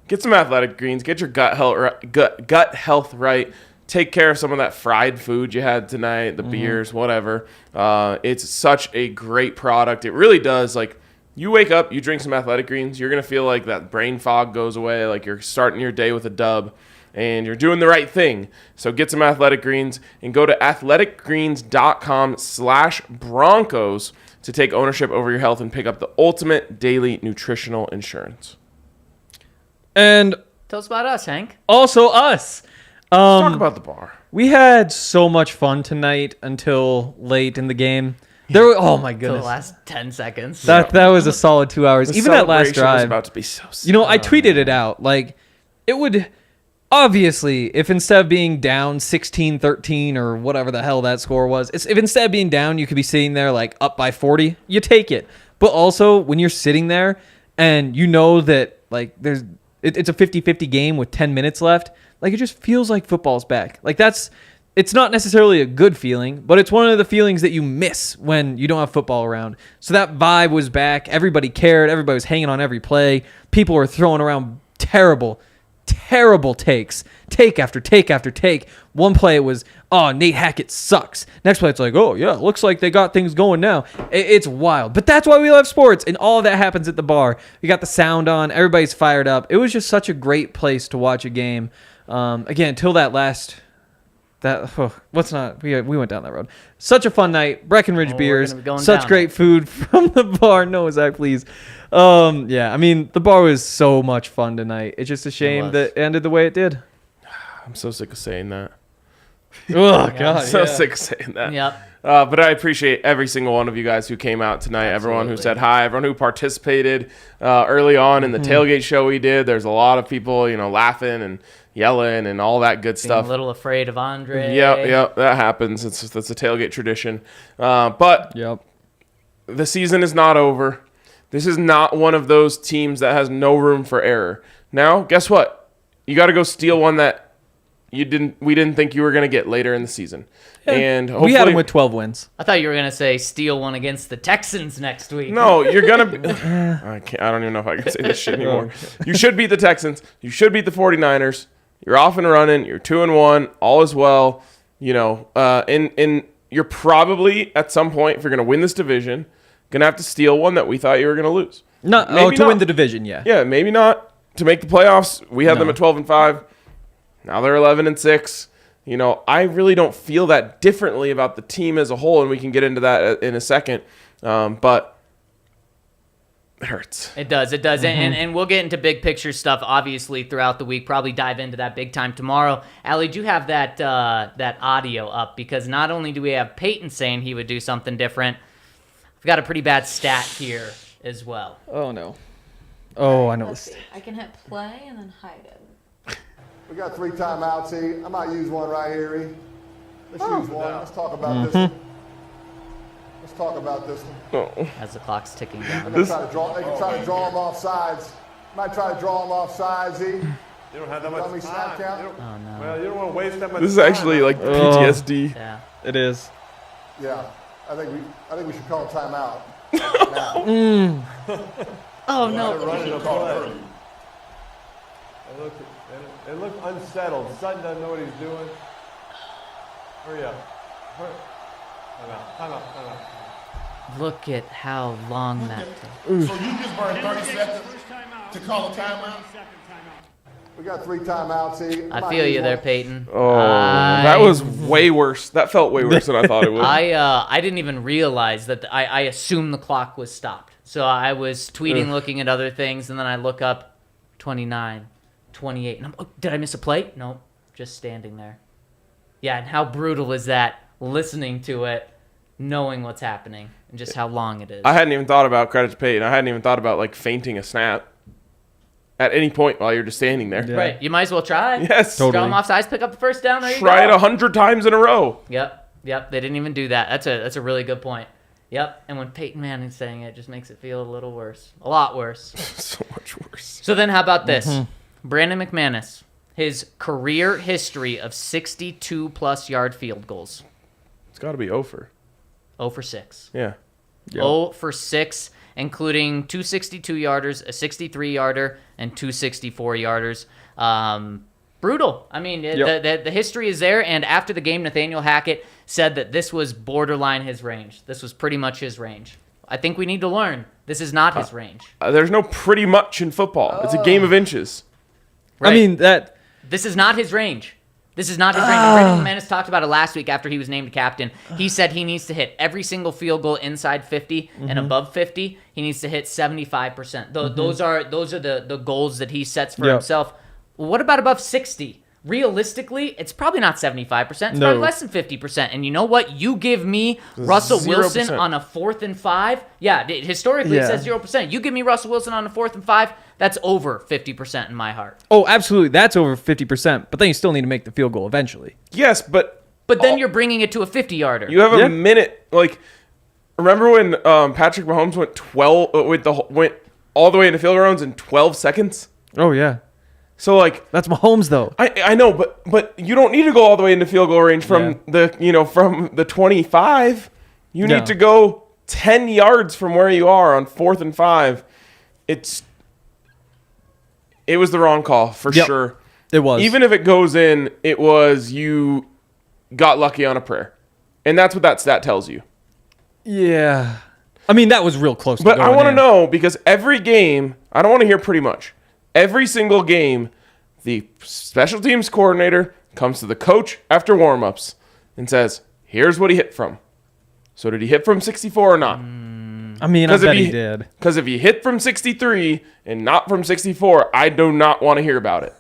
get some Athletic Greens. Get your gut health right. Take care of some of that fried food you had tonight, the beers, whatever. It's such a great product. It really does. Like, you wake up, you drink some Athletic Greens, you're going to feel like that brain fog goes away, like you're starting your day with a dub, and you're doing the right thing. So get some Athletic Greens and go to athleticgreens.com/Broncos to take ownership over your health and pick up the ultimate daily nutritional insurance. And Tell us about us, Hank. also us. Let's talk about the bar. We had so much fun tonight until late in the game. Oh my For the goodness. last 10 seconds. That was a solid 2 hours. The Even that last celebration was drive. about to be so sick. You know, I tweeted it out. Like, it would obviously, if instead of being down 16-13 or whatever the hell that score was, if instead of being down, you could be sitting there like up by 40, you take it. But also, when you're sitting there and you know that like it's a 50-50 game with 10 minutes left, like it just feels like football's back. Like it's not necessarily a good feeling, but it's one of the feelings that you miss when you don't have football around. So that vibe was back. Everybody cared. Everybody was hanging on every play. People were throwing around terrible takes. Take after take after take. One play it was, oh, Nate Hackett sucks. Next play it's like, oh, yeah, looks like they got things going now. It's wild. But that's why we love sports, and all of that happens at the bar. We got the sound on. Everybody's fired up. It was just such a great place to watch a game. Again, until that last... we went down that road. Such a fun night. Breckenridge beers. Such great food from the bar. No, Zach, please. Yeah, I mean, the bar was so much fun tonight. It's just a shame that it ended the way it did. I'm so sick of saying that. Oh, God. I'm so sick of saying that. Yep. But I appreciate every single one of you guys who came out tonight, everyone who said hi, everyone who participated early on in the tailgate show we did. There's a lot of people, laughing and yelling and all that good stuff. Being a little afraid of Andre. Yep, that happens. That's a tailgate tradition. But the season is not over. This is not one of those teams that has no room for error. Now, guess what? You got to go steal one that we didn't think you were going to get later in the season. Yeah. And hopefully, we had them with 12 wins. I thought you were going to say steal one against the Texans next week. No, you're going to I don't even know if I can say this shit anymore. You should beat the Texans. You should beat the 49ers. You're off and running. You're 2-1. All is well. And you're probably at some point, if you're going to win this division, going to have to steal one that we thought you were going to lose. Win the division, yeah. Yeah, maybe not to make the playoffs. We had them at 12-5. Now they're 11-6. I really don't feel that differently about the team as a whole, and we can get into that in a second. But It hurts. It does. And we'll get into big picture stuff, obviously, throughout the week. Probably dive into that big time tomorrow. Allie, do you have that audio up? Because not only do we have Peyton saying he would do something different, we've got a pretty bad stat here as well. Oh, no. Oh, I know Let's this. see. I can hit play and then hide it. We got 3 timeouts, E. I might use one right here, E. Let's use one. Let's talk about this one. Let's talk about this one. Oh. As the clock's ticking down. They can try to draw them off sides. Might try to draw them off sides, E. You don't have that much time. Snap count? Oh, no. Well, you don't want to waste that much time. This is actually like PTSD. Yeah. It is. Yeah. I think we should call timeout. Now. Oh, no. Running a play. They look unsettled. Sutton doesn't know what he's doing. Hurry up. Time out. Look at how long that took. So you just burned 30 seconds to call a timeout? We got 3 timeouts, E. I feel you there, Peyton. Oh, that was way worse. That felt way worse than I thought it would. I didn't even realize that. I assumed the clock was stopped. So I was tweeting, looking at other things, and then I look up 29, 28. And did I miss a play? No, just standing there. Yeah, and how brutal is that, listening to it, knowing what's happening, and just how long it is. I hadn't even thought about credit to Peyton. I hadn't even thought about like feinting a snap at any point while you're just standing there. Yeah. Right, you might as well try. Yes. Totally. Draw them off sides, pick up the first down, there you Try it go. 100 times in a row. Yep, they didn't even do that. That's a really good point. Yep, and when Peyton Manning's saying it, just makes it feel a little worse. A lot worse. So much worse. So then how about this? Brandon McManus, his career history of 62-plus yard field goals. It's got to be over. 0 for 6. Yeah. 0 for 6, including 2 62-yarders, a 63-yarder, and 2 64-yarders. Brutal. I mean, the history is there, and after the game, Nathaniel Hackett said that this was borderline his range. This was pretty much his range. I think we need to learn this is not his range. There's no pretty much in football. It's a game of inches. Right? I mean, that. This is not his range. This is not his range. Brandon McManus talked about it last week after he was named captain. He said he needs to hit every single field goal inside 50 and above 50. He needs to hit 75%. Those are the goals that he sets for himself. What about above 60? Realistically, it's probably not 75%. It's probably less than 50%. And you know what? You give me Russell 0%. Wilson on a 4th and 5. Yeah, historically it says 0%. You give me Russell Wilson on a 4th and 5. That's over 50% in my heart. Oh, absolutely. That's over 50%. But then you still need to make the field goal eventually. Yes, but then you're bringing it to a 50-yarder. you have a minute. Like, remember when Patrick Mahomes went all the way into field rounds in 12 seconds? Oh, yeah. So, like, That's Mahomes, though. I know, but you don't need to go all the way into field goal range from from the 25. You No. need to go 10 yards from where you are on 4th and 5. It was the wrong call for sure. It was. Even if it goes in, it was you got lucky on a prayer. And that's what that stat tells you. Yeah. I mean, that was real close. But I want to know, because every game, I don't want to hear pretty much. Every single game, the special teams coordinator comes to the coach after warm-ups and says, here's what he hit from. So did he hit from 64 or not? I mean, I bet he did. Because if he hit from 63 and not from 64, I do not want to hear about it.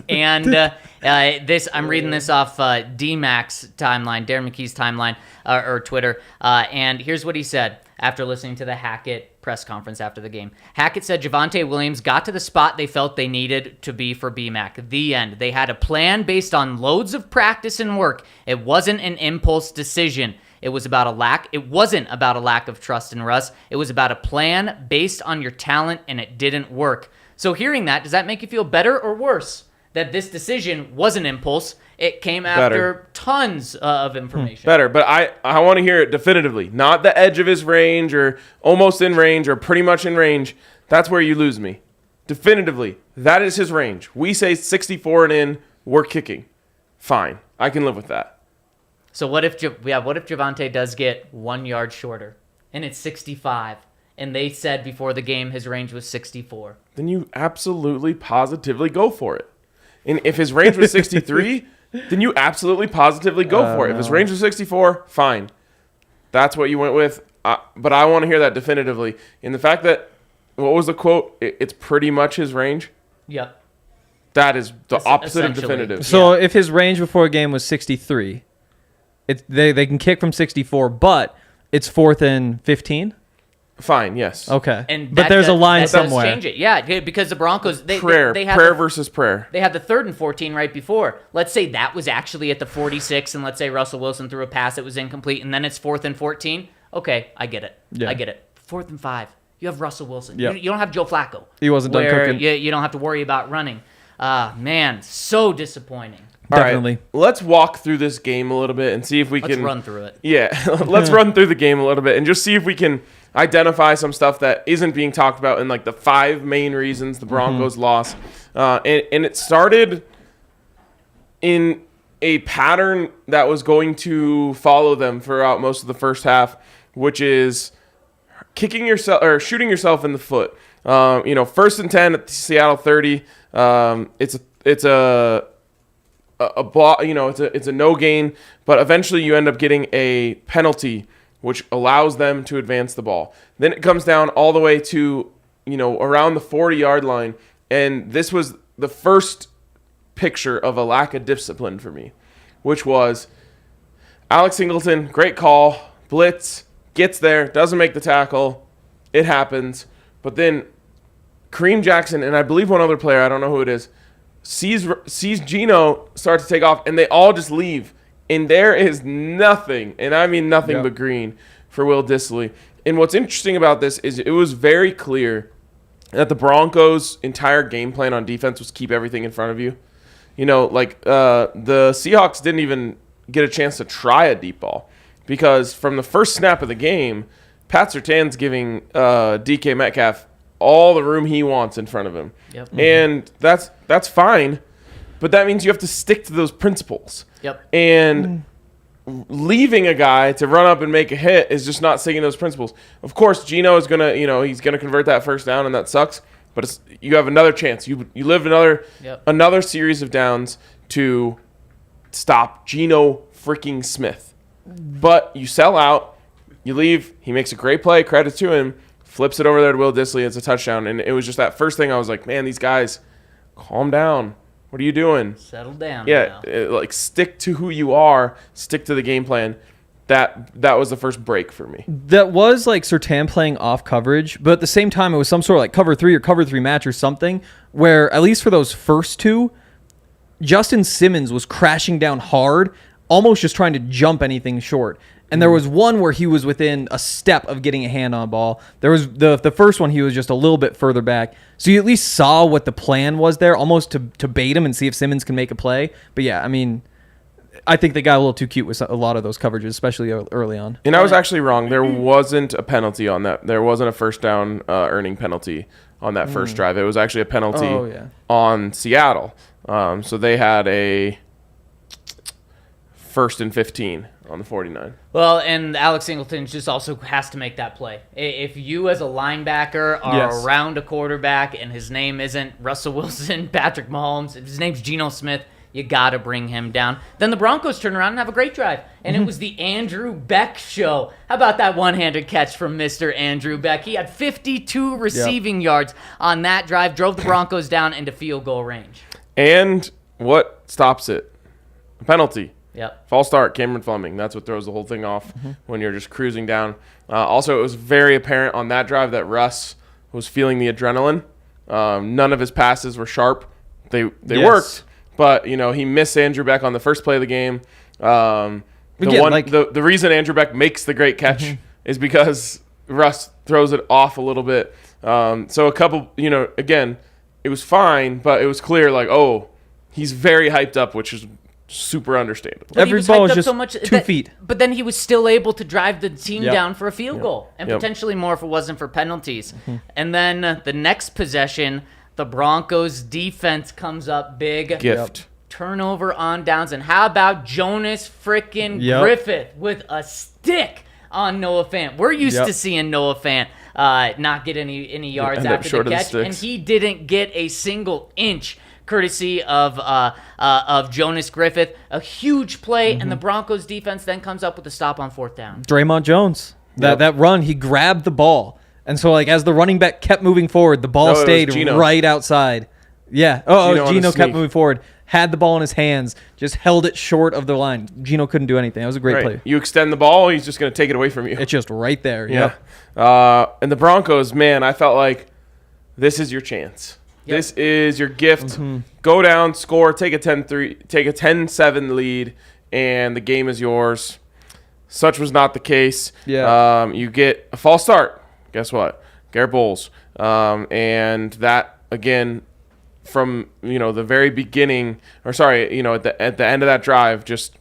And I'm reading this off D-Mac's timeline, Darren McKee's timeline, or Twitter. And here's what he said after listening to the Hackett press conference after the game. Hackett said Javonte Williams got to the spot they felt they needed to be for BMAC. The end. They had a plan based on loads of practice and work. It wasn't an impulse decision. It wasn't about a lack of trust in Russ. It was about a plan based on your talent, and it didn't work. So hearing that, does that make you feel better or worse? That this decision was an impulse. It came after tons of information. Better, but I want to hear it definitively. Not the edge of his range or almost in range or pretty much in range. That's where you lose me. Definitively, that is his range. We say 64 and in, we're kicking. Fine. I can live with that. So what if Javonte does get 1 yard shorter and it's 65 and they said before the game his range was 64? Then you absolutely positively go for it. And if his range was 63, then you absolutely positively go for it. If his range was 64, fine. That's what you went with. But I want to hear that definitively. In the fact that what was the quote? It's pretty much his range. Yep. That is the opposite of essentially. definitive. So if his range before a game was 63, they can kick from 64, but it's 4th and 15. Fine, yes. Okay, And but there's a line that somewhere. does change it. Yeah, because the Broncos they Prayer had versus prayer. They had the 3rd and 14 right before. Let's say that was actually at the 46, and let's say Russell Wilson threw a pass that was incomplete, and then it's 4th and 14. Okay, I get it. Yeah. I get it. 4th and 5. You have Russell Wilson. Yep. You don't have Joe Flacco. He wasn't done where cooking. You don't have to worry about running. Man, so disappointing. All right, Definitely. let's walk through this game a little bit and see if we Let's can run through it. Yeah, let's run through the game a little bit and just see if we can identify some stuff that isn't being talked about in like the 5 main reasons the Broncos lost. And it started in a pattern that was going to follow them throughout most of the first half, which is kicking yourself or shooting yourself in the foot. 1st and 10 at the Seattle 30. It's a no gain, but eventually you end up getting a penalty, which allows them to advance the ball. Then it comes down all the way to around the 40-yard line, and this was the first picture of a lack of discipline for me, which was Alex Singleton, great call, blitz, gets there, doesn't make the tackle, it happens, but then Kareem Jackson and I believe one other player, I don't know who it is, sees Geno start to take off, and they all just leave, and there is nothing, and I mean nothing but green for Will Dissly. And what's interesting about this is it was very clear that the Broncos' entire game plan on defense was keep everything in front of you. The Seahawks didn't even get a chance to try a deep ball because from the first snap of the game, Pat Surtain's giving DK Metcalf all the room he wants in front of him. Yep. And that's fine, but that means you have to stick to those principles. Yep. And leaving a guy to run up and make a hit is just not sticking to those principles. Of course, Geno is going to, he's going to convert that first down, and that sucks. But you have another chance. You live another series of downs to stop Geno freaking Smith. But you sell out. You leave. He makes a great play. Credit to him. Flips it over there to Will Dissly. It's a touchdown. And it was just that first thing I was like, man, these guys, calm down. What are you doing? Settle down. Yeah, stick to who you are. Stick to the game plan. That was the first break for me. That was like Surtain playing off coverage, but at the same time, it was some sort of like cover 3 or cover 3 match or something where, at least for those first two, Justin Simmons was crashing down hard, almost just trying to jump anything short. And there was one where he was within a step of getting a hand on a ball. There was the first one, he was just a little bit further back. So you at least saw what the plan was there, almost to bait him and see if Simmons can make a play. But yeah, I mean, I think they got a little too cute with a lot of those coverages, especially early on. And I was actually wrong. There wasn't a penalty on that. There wasn't a first down earning penalty on that first drive. It was actually a penalty on Seattle. So they had a 1st and 15 on the 49. Well, and Alex Singleton just also has to make that play. If you as a linebacker are around a quarterback and his name isn't Russell Wilson, Patrick Mahomes, if his name's Geno Smith, you got to bring him down. Then the Broncos turn around and have a great drive. And it was the Andrew Beck show. How about that one-handed catch from Mr. Andrew Beck? He had 52 receiving yards on that drive, drove the Broncos down into field goal range. And what stops it? A penalty. Yep. False start, Cameron Fleming. That's what throws the whole thing off when you're just cruising down. Also, it was very apparent on that drive that Russ was feeling the adrenaline. None of his passes were sharp. They worked, but he missed Andrew Beck on the first play of the game. The reason Andrew Beck makes the great catch is because Russ throws it off a little bit. So a couple, again, it was fine, but it was clear he's very hyped up, which is super understandable. Every ball is just 2 feet. But then he was still able to drive the team down for a field goal and potentially more if it wasn't for penalties. And then the next possession, the Broncos defense comes up big. Gift. Turnover on downs. And how about Jonas freaking Griffith with a stick on Noah Fant? We're used to seeing Noah Fant not get any yards after the catch. And he didn't get a single inch courtesy of Jonas Griffith. A huge play, and the Broncos defense then comes up with a stop on 4th down. Draymond Jones. That run, he grabbed the ball. And so, like, as the running back kept moving forward, the ball stayed right outside. Yeah. Gino kept moving forward, had the ball in his hands, just held it short of the line. Gino couldn't do anything. That was a great play. You extend the ball, he's just going to take it away from you. It's just right there. Yeah. And the Broncos, man, I felt like this is your chance. Yep. This is your gift. Mm-hmm. Go down, score, take a 10-7 lead, and the game is yours. Such was not the case. Yeah. You get a false start. Guess what? Garrett Bowles. And that, again, from the very beginning, at the end of that drive, just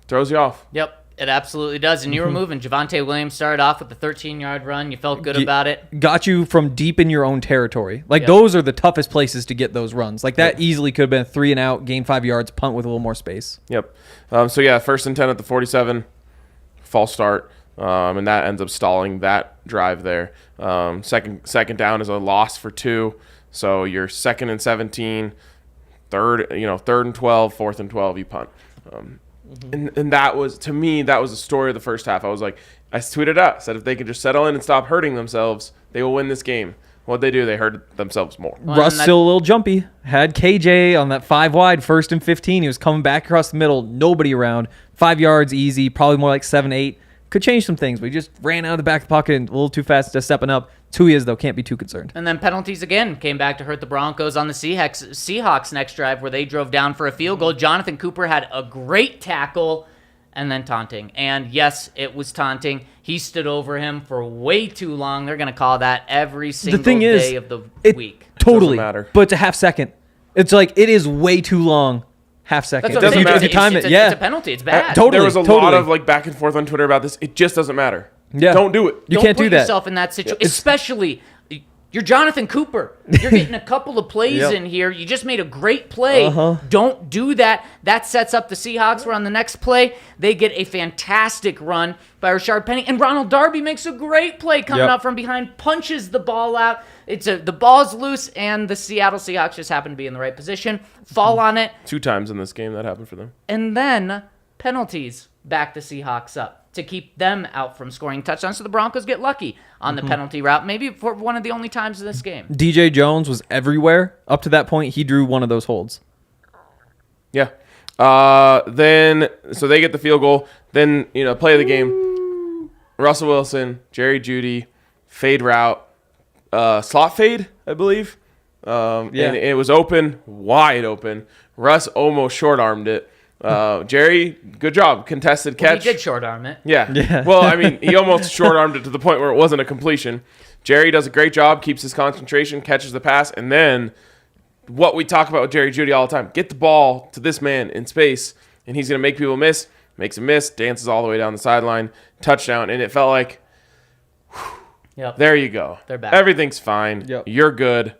throws you off. Yep, it absolutely does. And you were moving. Javonte Williams started off with a 13-yard run. You felt good about it. Got you from deep in your own territory. Those are the toughest places to get those runs. That easily could have been a 3 and out, gain 5 yards, punt with a little more space. Yep. First and 10 at the 47, false start. And that ends up stalling that drive there. Second down is a loss for 2. So you're 2nd and 17, third and 12, 4th and 12, you punt. And that was, to me, that was the story of the first half. I was like, I tweeted out, said if they could just settle in and stop hurting themselves, they will win this game. What'd they do? They hurt themselves more. Russ still a little jumpy. Had KJ on that 5 wide, 1st and 15. He was coming back across the middle, nobody around. 5 yards, easy, probably more like 7, 8. Could change some things, but he just ran out of the back of the pocket and a little too fast, just stepping up. 2 years, though, can't be too concerned. And then penalties again came back to hurt the Broncos on the Seahawks next drive where they drove down for a field goal. Jonathan Cooper had a great tackle and then taunting. And yes, it was taunting. He stood over him for way too long. They're going to call that every single day of the week. Totally. Doesn't matter. But it's a half second. It's like, it is way too long. Half second. That's what doesn't matter. If you time it's a penalty. It's bad. Totally. There was a lot of back and forth on Twitter about this. It just doesn't matter. Yeah. Don't do it. You can't do that. Don't put yourself in that situation. Especially, you're Jonathan Cooper. You're getting a couple of plays in here. You just made a great play. Don't do that. That sets up the Seahawks where on the next play, they get a fantastic run by Rashard Penny. And Ronald Darby makes a great play coming up from behind, punches the ball out. The ball's loose, and the Seattle Seahawks just happen to be in the right position. Fall on it. 2 times in this game that happened for them. And then penalties back the Seahawks up to keep them out from scoring touchdowns. So the Broncos get lucky on the penalty route, maybe for one of the only times in this game. DJ Jones was everywhere. Up to that point, he drew one of those holds. Yeah. So they get the field goal. Then, play of the game. Russell Wilson, Jerry Jeudy, fade route. Slot fade, I believe. And it was open, wide open. Russ almost short-armed it. Jerry, good job. Contested catch. He did short-arm it. Yeah. Well, I mean, he almost short-armed it to the point where it wasn't a completion. Jerry does a great job, keeps his concentration, catches the pass, and then what we talk about with Jerry Jeudy all the time, get the ball to this man in space, and he's going to make people miss, makes him miss, dances all the way down the sideline, touchdown, and it felt like, there you go. They're back. Everything's fine. Yep. You're good.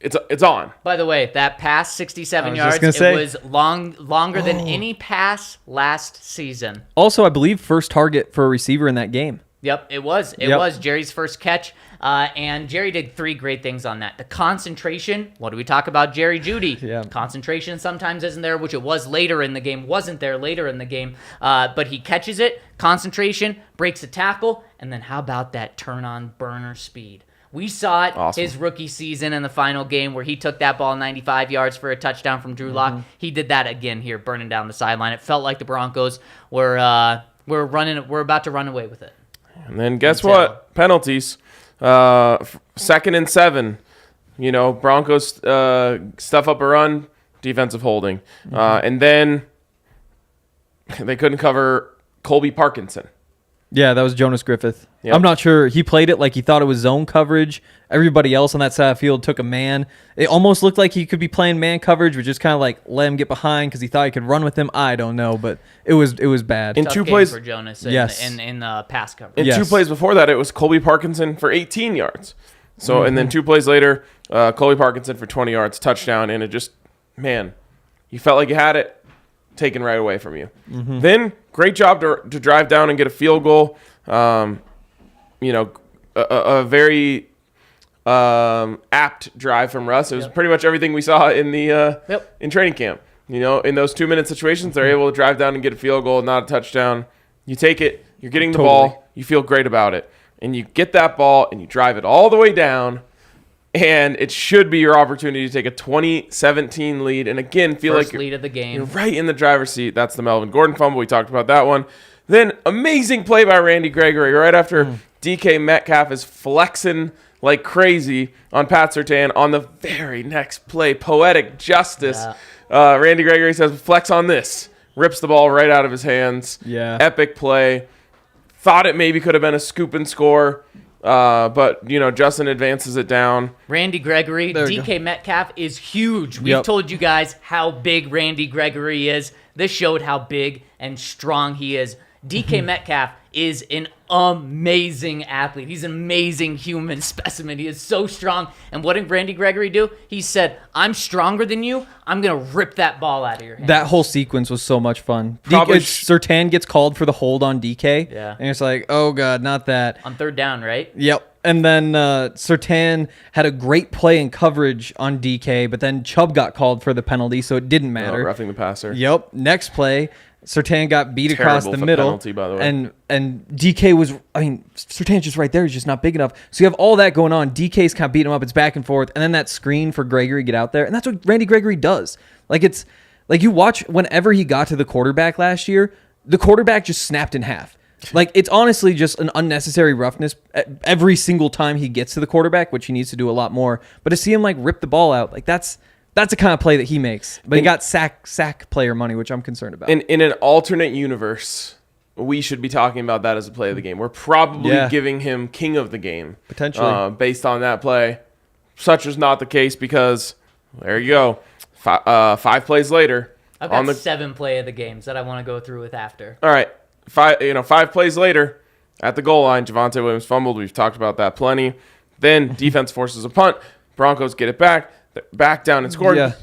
It's on. By the way, that pass, 67 yards, it was longer than any pass last season. Also, I believe first target for a receiver in that game. Yep, it was. It was Jerry's first catch, and Jerry did 3 great things on that. The concentration, what do we talk about Jerry Jeudy? Yeah. Concentration sometimes isn't there, which it was later in the game, wasn't there later in the game, but he catches it, concentration, breaks a tackle, and then how about that turn-on burner speed? We saw it his rookie season in the final game where he took that ball 95 yards for a touchdown from Drew Lock. He did that again here, burning down the sideline. It felt like the Broncos were about to run away with it. And then guess what? Penalties. 2nd and 7. Broncos stuff up a run, defensive holding. And then they couldn't cover Colby Parkinson. Yeah, that was Jonas Griffith. Yep. I'm not sure. He played it like he thought it was zone coverage. Everybody else on that side of the field took a man. It almost looked like he could be playing man coverage, but just kind of like let him get behind because he thought he could run with him. I don't know, but it was bad. In Tough 2 game plays for Jonas in pass coverage. In 2 plays before that, it was Colby Parkinson for 18 yards. So and then 2 plays later, Colby Parkinson for 20 yards, touchdown, and it just, man, you felt like you had it taken right away from you. Then great job to drive down and get a field goal. A very apt drive from Russ. It was pretty much everything we saw in the in training camp. In those 2-minute situations, they're able to drive down and get a field goal, not a touchdown. You take it. You're getting the ball. You feel great about it. and you get that ball and you drive it all the way down, and it should be your opportunity to take a 20-17 lead. And again, feel First like lead of the game. you're right in the driver's seat. That's the Melvin Gordon fumble. We talked about that one. Then amazing play by Randy Gregory right after DK Metcalf is flexing like crazy on Pat Surtain on the very next play. Poetic justice. Yeah. Randy Gregory says, flex on this. Rips the ball right out of his hands. Yeah. Epic play. Thought it maybe could have been a scoop and score. But, Justin advances it down. Randy Gregory, DK Metcalf is huge. We've told you guys how big Randy Gregory is. This showed how big and strong he is. DK Metcalf is an amazing athlete. He's an amazing human specimen. He is so strong. And what did Randy Gregory do? He said, I'm stronger than you. I'm going to rip that ball out of your hand. That whole sequence was so much fun. Probably Surtain gets called for the hold on DK. Yeah. And it's like, oh, God, not that. On third down, right? Yep. And then Surtain had a great play in coverage on DK, but then Chubb got called for the penalty, so it didn't matter. Roughing the passer. Yep. Next play, Surtain got beat across the Terrible middle. penalty, by the way. And DK was, Surtain's just right there. He's just not big enough. So you have all that going on. DK's kind of beating him up. It's back and forth. And then that screen for Gregory get out there. And that's what Randy Gregory does. It's like you watch whenever he got to the quarterback last year, the quarterback just snapped in half. It's honestly just an unnecessary roughness every single time he gets to the quarterback, which he needs to do a lot more. But to see him rip the ball out, that's the kind of play that he makes. But he got sack player money, which I'm concerned about. In an alternate universe, we should be talking about that as a play of the game. We're probably giving him king of the game. Potentially. Based on that play. Such is not the case because, there you go, 5 plays later. I've got 7 play of the games that I want to go through with after. All right. 5 plays later, at the goal line, Javonte Williams fumbled. We've talked about that plenty. Then defense forces a punt. Broncos get it back. They're back down and scored. Yeah.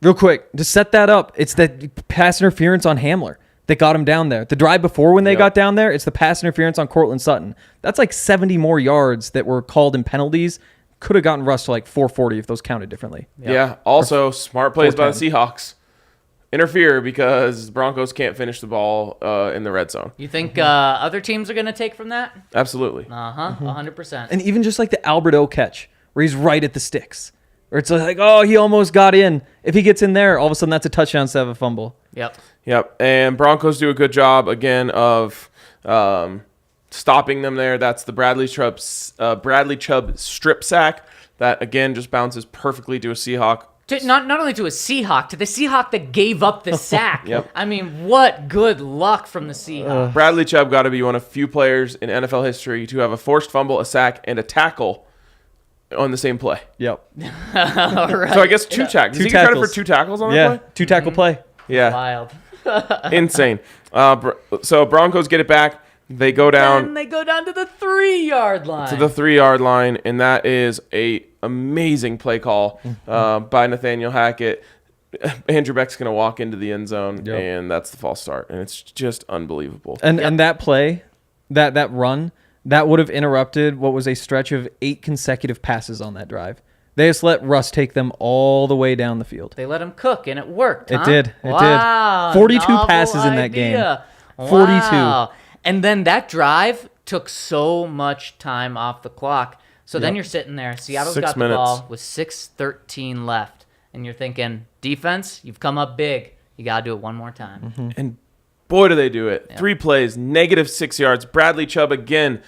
Real quick, to set that up, it's that pass interference on Hamler that got him down there. The drive before when they got down there, it's the pass interference on Cortland Sutton. That's 70 more yards that were called in penalties. Could have gotten Russ to 440 if those counted differently. Yeah. Also, smart plays by the Seahawks. Interfere because Broncos can't finish the ball in the red zone. You think other teams are going to take from that? Absolutely. 100%. And even just the Alberto catch, where he's right at the sticks. Or it's he almost got in. If he gets in there, all of a sudden that's a touchdown instead of a fumble. Yep. And Broncos do a good job, again, of stopping them there. That's the Bradley Chubb strip sack that, again, just bounces perfectly to a Seahawk. Not only to a Seahawk, to the Seahawk that gave up the sack. Yep. I mean, what good luck from the Seahawks. Bradley Chubb got to be one of few players in NFL history to have a forced fumble, a sack, and a tackle on the same play. Yep. All right. So I guess 2 tackles. Does he get credit for 2 tackles on that play? 2 tackle play. Yeah. Wild. Insane. So Broncos get it back. They go down. And they go down to the 3-yard line. To the 3-yard line, and that is a amazing play call by Nathaniel Hackett. Andrew Beck's going to walk into the end zone, and that's the false start, and it's just unbelievable. And that play, that run, that would have interrupted what was a stretch of 8 consecutive passes on that drive. They just let Russ take them all the way down the field. They let him cook, and it worked, huh? It did. Wow, 42 passes in that game. 42. Wow. And then that drive took so much time off the clock. So then you're sitting there. Seattle's 6 got the minutes. ball with 6:13 left. And you're thinking, defense, you've come up big. You got to do it one more time. And boy, do they do it. 3 plays, -6 yards. Bradley Chubb again.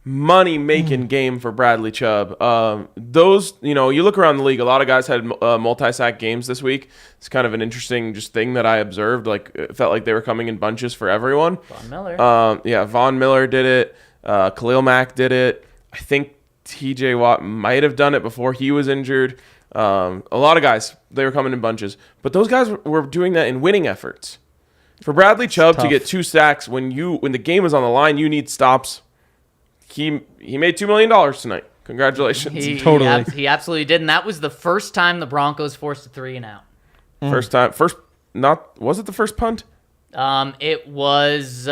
Money-making game for Bradley Chubb. Those, you look around the league, a lot of guys had multi-sack games this week. It's kind of an interesting just thing that I observed. It felt like they were coming in bunches for everyone. Von Miller. Von Miller did it. Khalil Mack did it. I think TJ Watt might have done it before he was injured. A lot of guys, they were coming in bunches. But those guys were doing that in winning efforts. For Bradley Chubb to get 2 sacks when the game is on the line, you need stops. He made $2 million tonight. Congratulations. He absolutely did, and that was the first time the Broncos forced a 3 and out. Was it the first punt? It was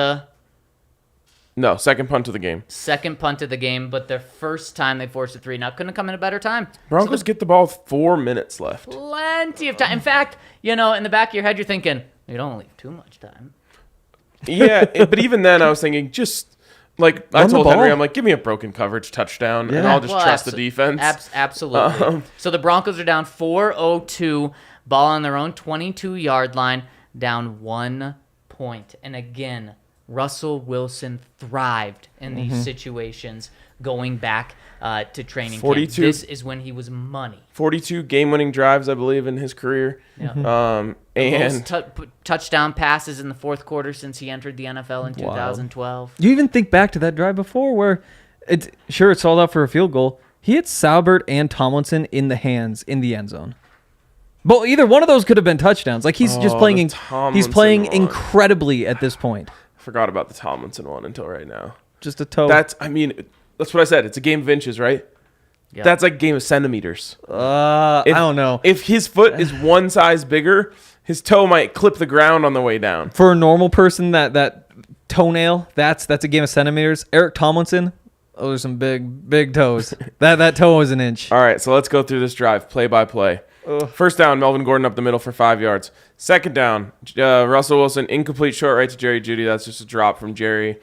No, second punt of the game. Second punt of the game, but their first time they forced a 3 and out. Couldn't have come in a better time. Broncos get the ball with 4 minutes left. Plenty of time. In fact, in the back of your head, you're thinking, you don't leave too much time. Yeah, but even then I was thinking, just Like I Run the told Henry, ball. I'm like, give me a broken coverage touchdown, and Yeah. I'll just trust the defense. Absolutely. So the Broncos are down 4-0-2, ball on their own 22-yard line, down 1 point. And again, Russell Wilson thrived in these situations going back to training camp. 42 This is when he was money. 42 game-winning drives, I believe, in his career. Yeah. And Most touchdown passes in the fourth quarter since he entered the NFL in 2012. You even think back to that drive before where it sold out for a field goal. He hit Saubert and Tomlinson in the hands in the end zone. But either one of those could have been touchdowns. Like he's just playing. the He's playing Tomlinson one. incredibly at this point. I forgot about the Tomlinson one until right now. Just a toe. That's what I said. It's a game of inches, right? Yep. That's like a game of centimeters. I don't know. If his foot is one size bigger, his toe might clip the ground on the way down. For a normal person, that toenail, that's a game of centimeters. Eric Tomlinson, those are some big toes. that toe was an inch. All right, so let's go through this drive play by play. First down, Melvin Gordon up the middle for 5 yards. Second down, Russell Wilson, incomplete short right to Jerry Jeudy. That's just a drop from Jerry.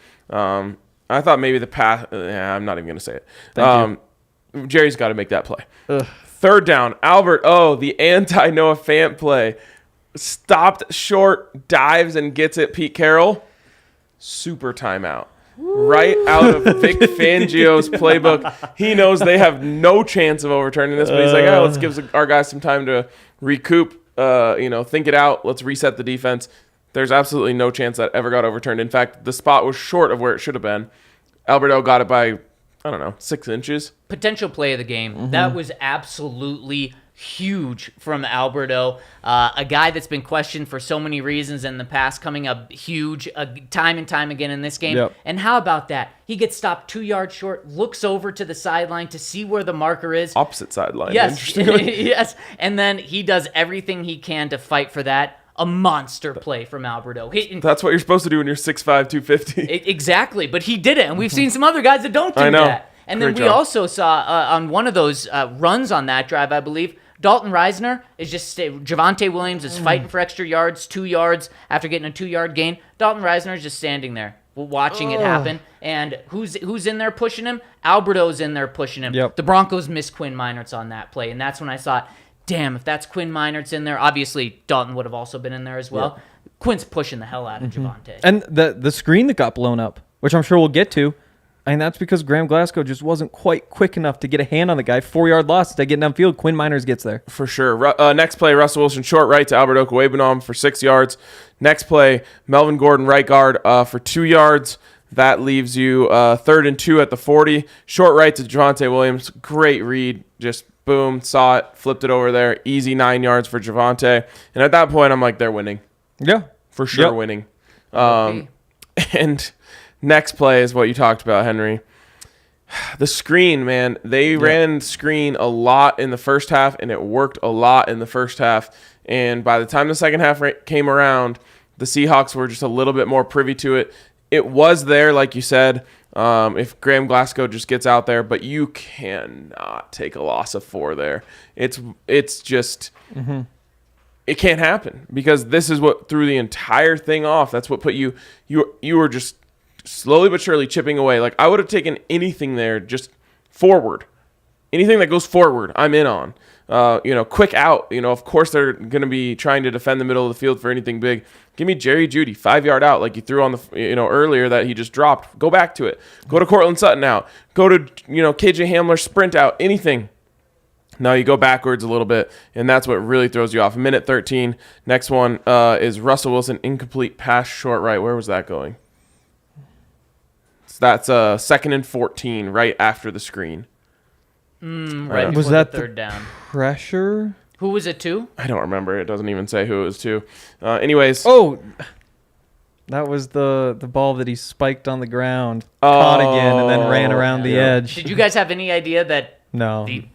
I thought maybe the pass. I'm not even going to say it. Thank you. Jerry's got to make that play. Third down, Albert the anti-Noah Fant play. Stopped short, dives, and gets it. Pete Carroll. Super timeout. Right out of Vic Fangio's playbook. He knows they have no chance of overturning this, but he's like, let's give our guys some time to recoup, think it out. Let's reset the defense. There's absolutely no chance that ever got overturned. In fact, the spot was short of where it should have been. Alberto got it by, 6 inches. Potential play of the game. That was absolutely huge from Alberto, a guy that's been questioned for so many reasons in the past, coming up huge time and time again in this game. Yep. And how about that? He gets stopped 2 yards short, looks over to the sideline to see where the marker is. Opposite sideline. Yes, Interestingly. yes. And then he does everything he can to fight for that. A monster play from Alberto. That's what you're supposed to do when you're 6'5", 250. Exactly, but he did it, and we've seen some other guys that don't do I know. that. And then Great we job. also saw on one of those runs on that drive, I believe, Dalton Reisner is just Javonte Williams is fighting for extra yards, 2 yards after getting a 2-yard gain. Dalton Reisner is just standing there watching it happen. And who's in there pushing him? Alberto's in there pushing him. Yep. The Broncos missed Quinn Meinertz on that play, and that's when I thought, damn, if that's Quinn Meinertz in there, obviously Dalton would have also been in there as well. Yep. Quinn's pushing the hell out of Javonte. And the screen that got blown up, which I'm sure we'll get to, and that's because Graham Glasgow just wasn't quite quick enough to get a hand on the guy. 4-yard loss instead of getting downfield. Quinn Meinertz gets there. For sure. Next play, Russell Wilson short right to Albert Okwuegbunam for 6 yards. Next play, Melvin Gordon right guard for 2 yards. That leaves you 3rd and 2 at the 40. Short right to Javonte Williams. Great read. Just boom, saw it, flipped it over there. Easy 9 yards for Javonte. And at that point, I'm like, they're winning. Yeah. For sure winning. And next play is what you talked about, Henry. The screen, man. They ran screen a lot in the first half, and it worked a lot in the first half. And by the time the second half came around, the Seahawks were just a little bit more privy to it. It was there, like you said, if Graham Glasgow just gets out there, but you cannot take a loss of 4 there. It's just... It can't happen because this is what threw the entire thing off. That's what put you were just slowly but surely chipping away. Like I would have taken anything there just forward. Anything that goes forward, I'm in on. Quick out. Of course they're going to be trying to defend the middle of the field for anything big. Give me Jerry Jeudy, 5-yard out like you threw on the earlier that he just dropped. Go back to it. Go to Cortland Sutton out. Go to KJ Hamler sprint out. Anything. Now you go backwards a little bit, and that's what really throws you off. Minute 13. Next one is Russell Wilson, incomplete pass short right. Where was that going? So that's 2nd and 14, right after the screen. Right Was before that the third down? Pressure? Who was it to? I don't remember. It doesn't even say who it was to. Anyways. Oh, that was the ball that he spiked on the ground, caught again, and then ran around the edge. Did you guys have any idea that No. he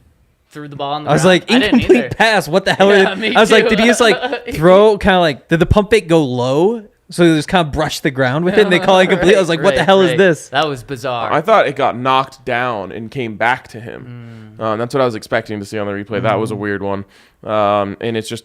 threw the ball on the I was ground? like, incomplete pass. What the hell? Yeah, me I was like, too. did he just like throw kind of like, did the pump fake go low? So he just kind of brushed the ground with it and they call it incomplete. I was like, what the hell is this? That was bizarre. I thought it got knocked down and came back to him. That's what I was expecting to see on the replay. That was a weird one. And it just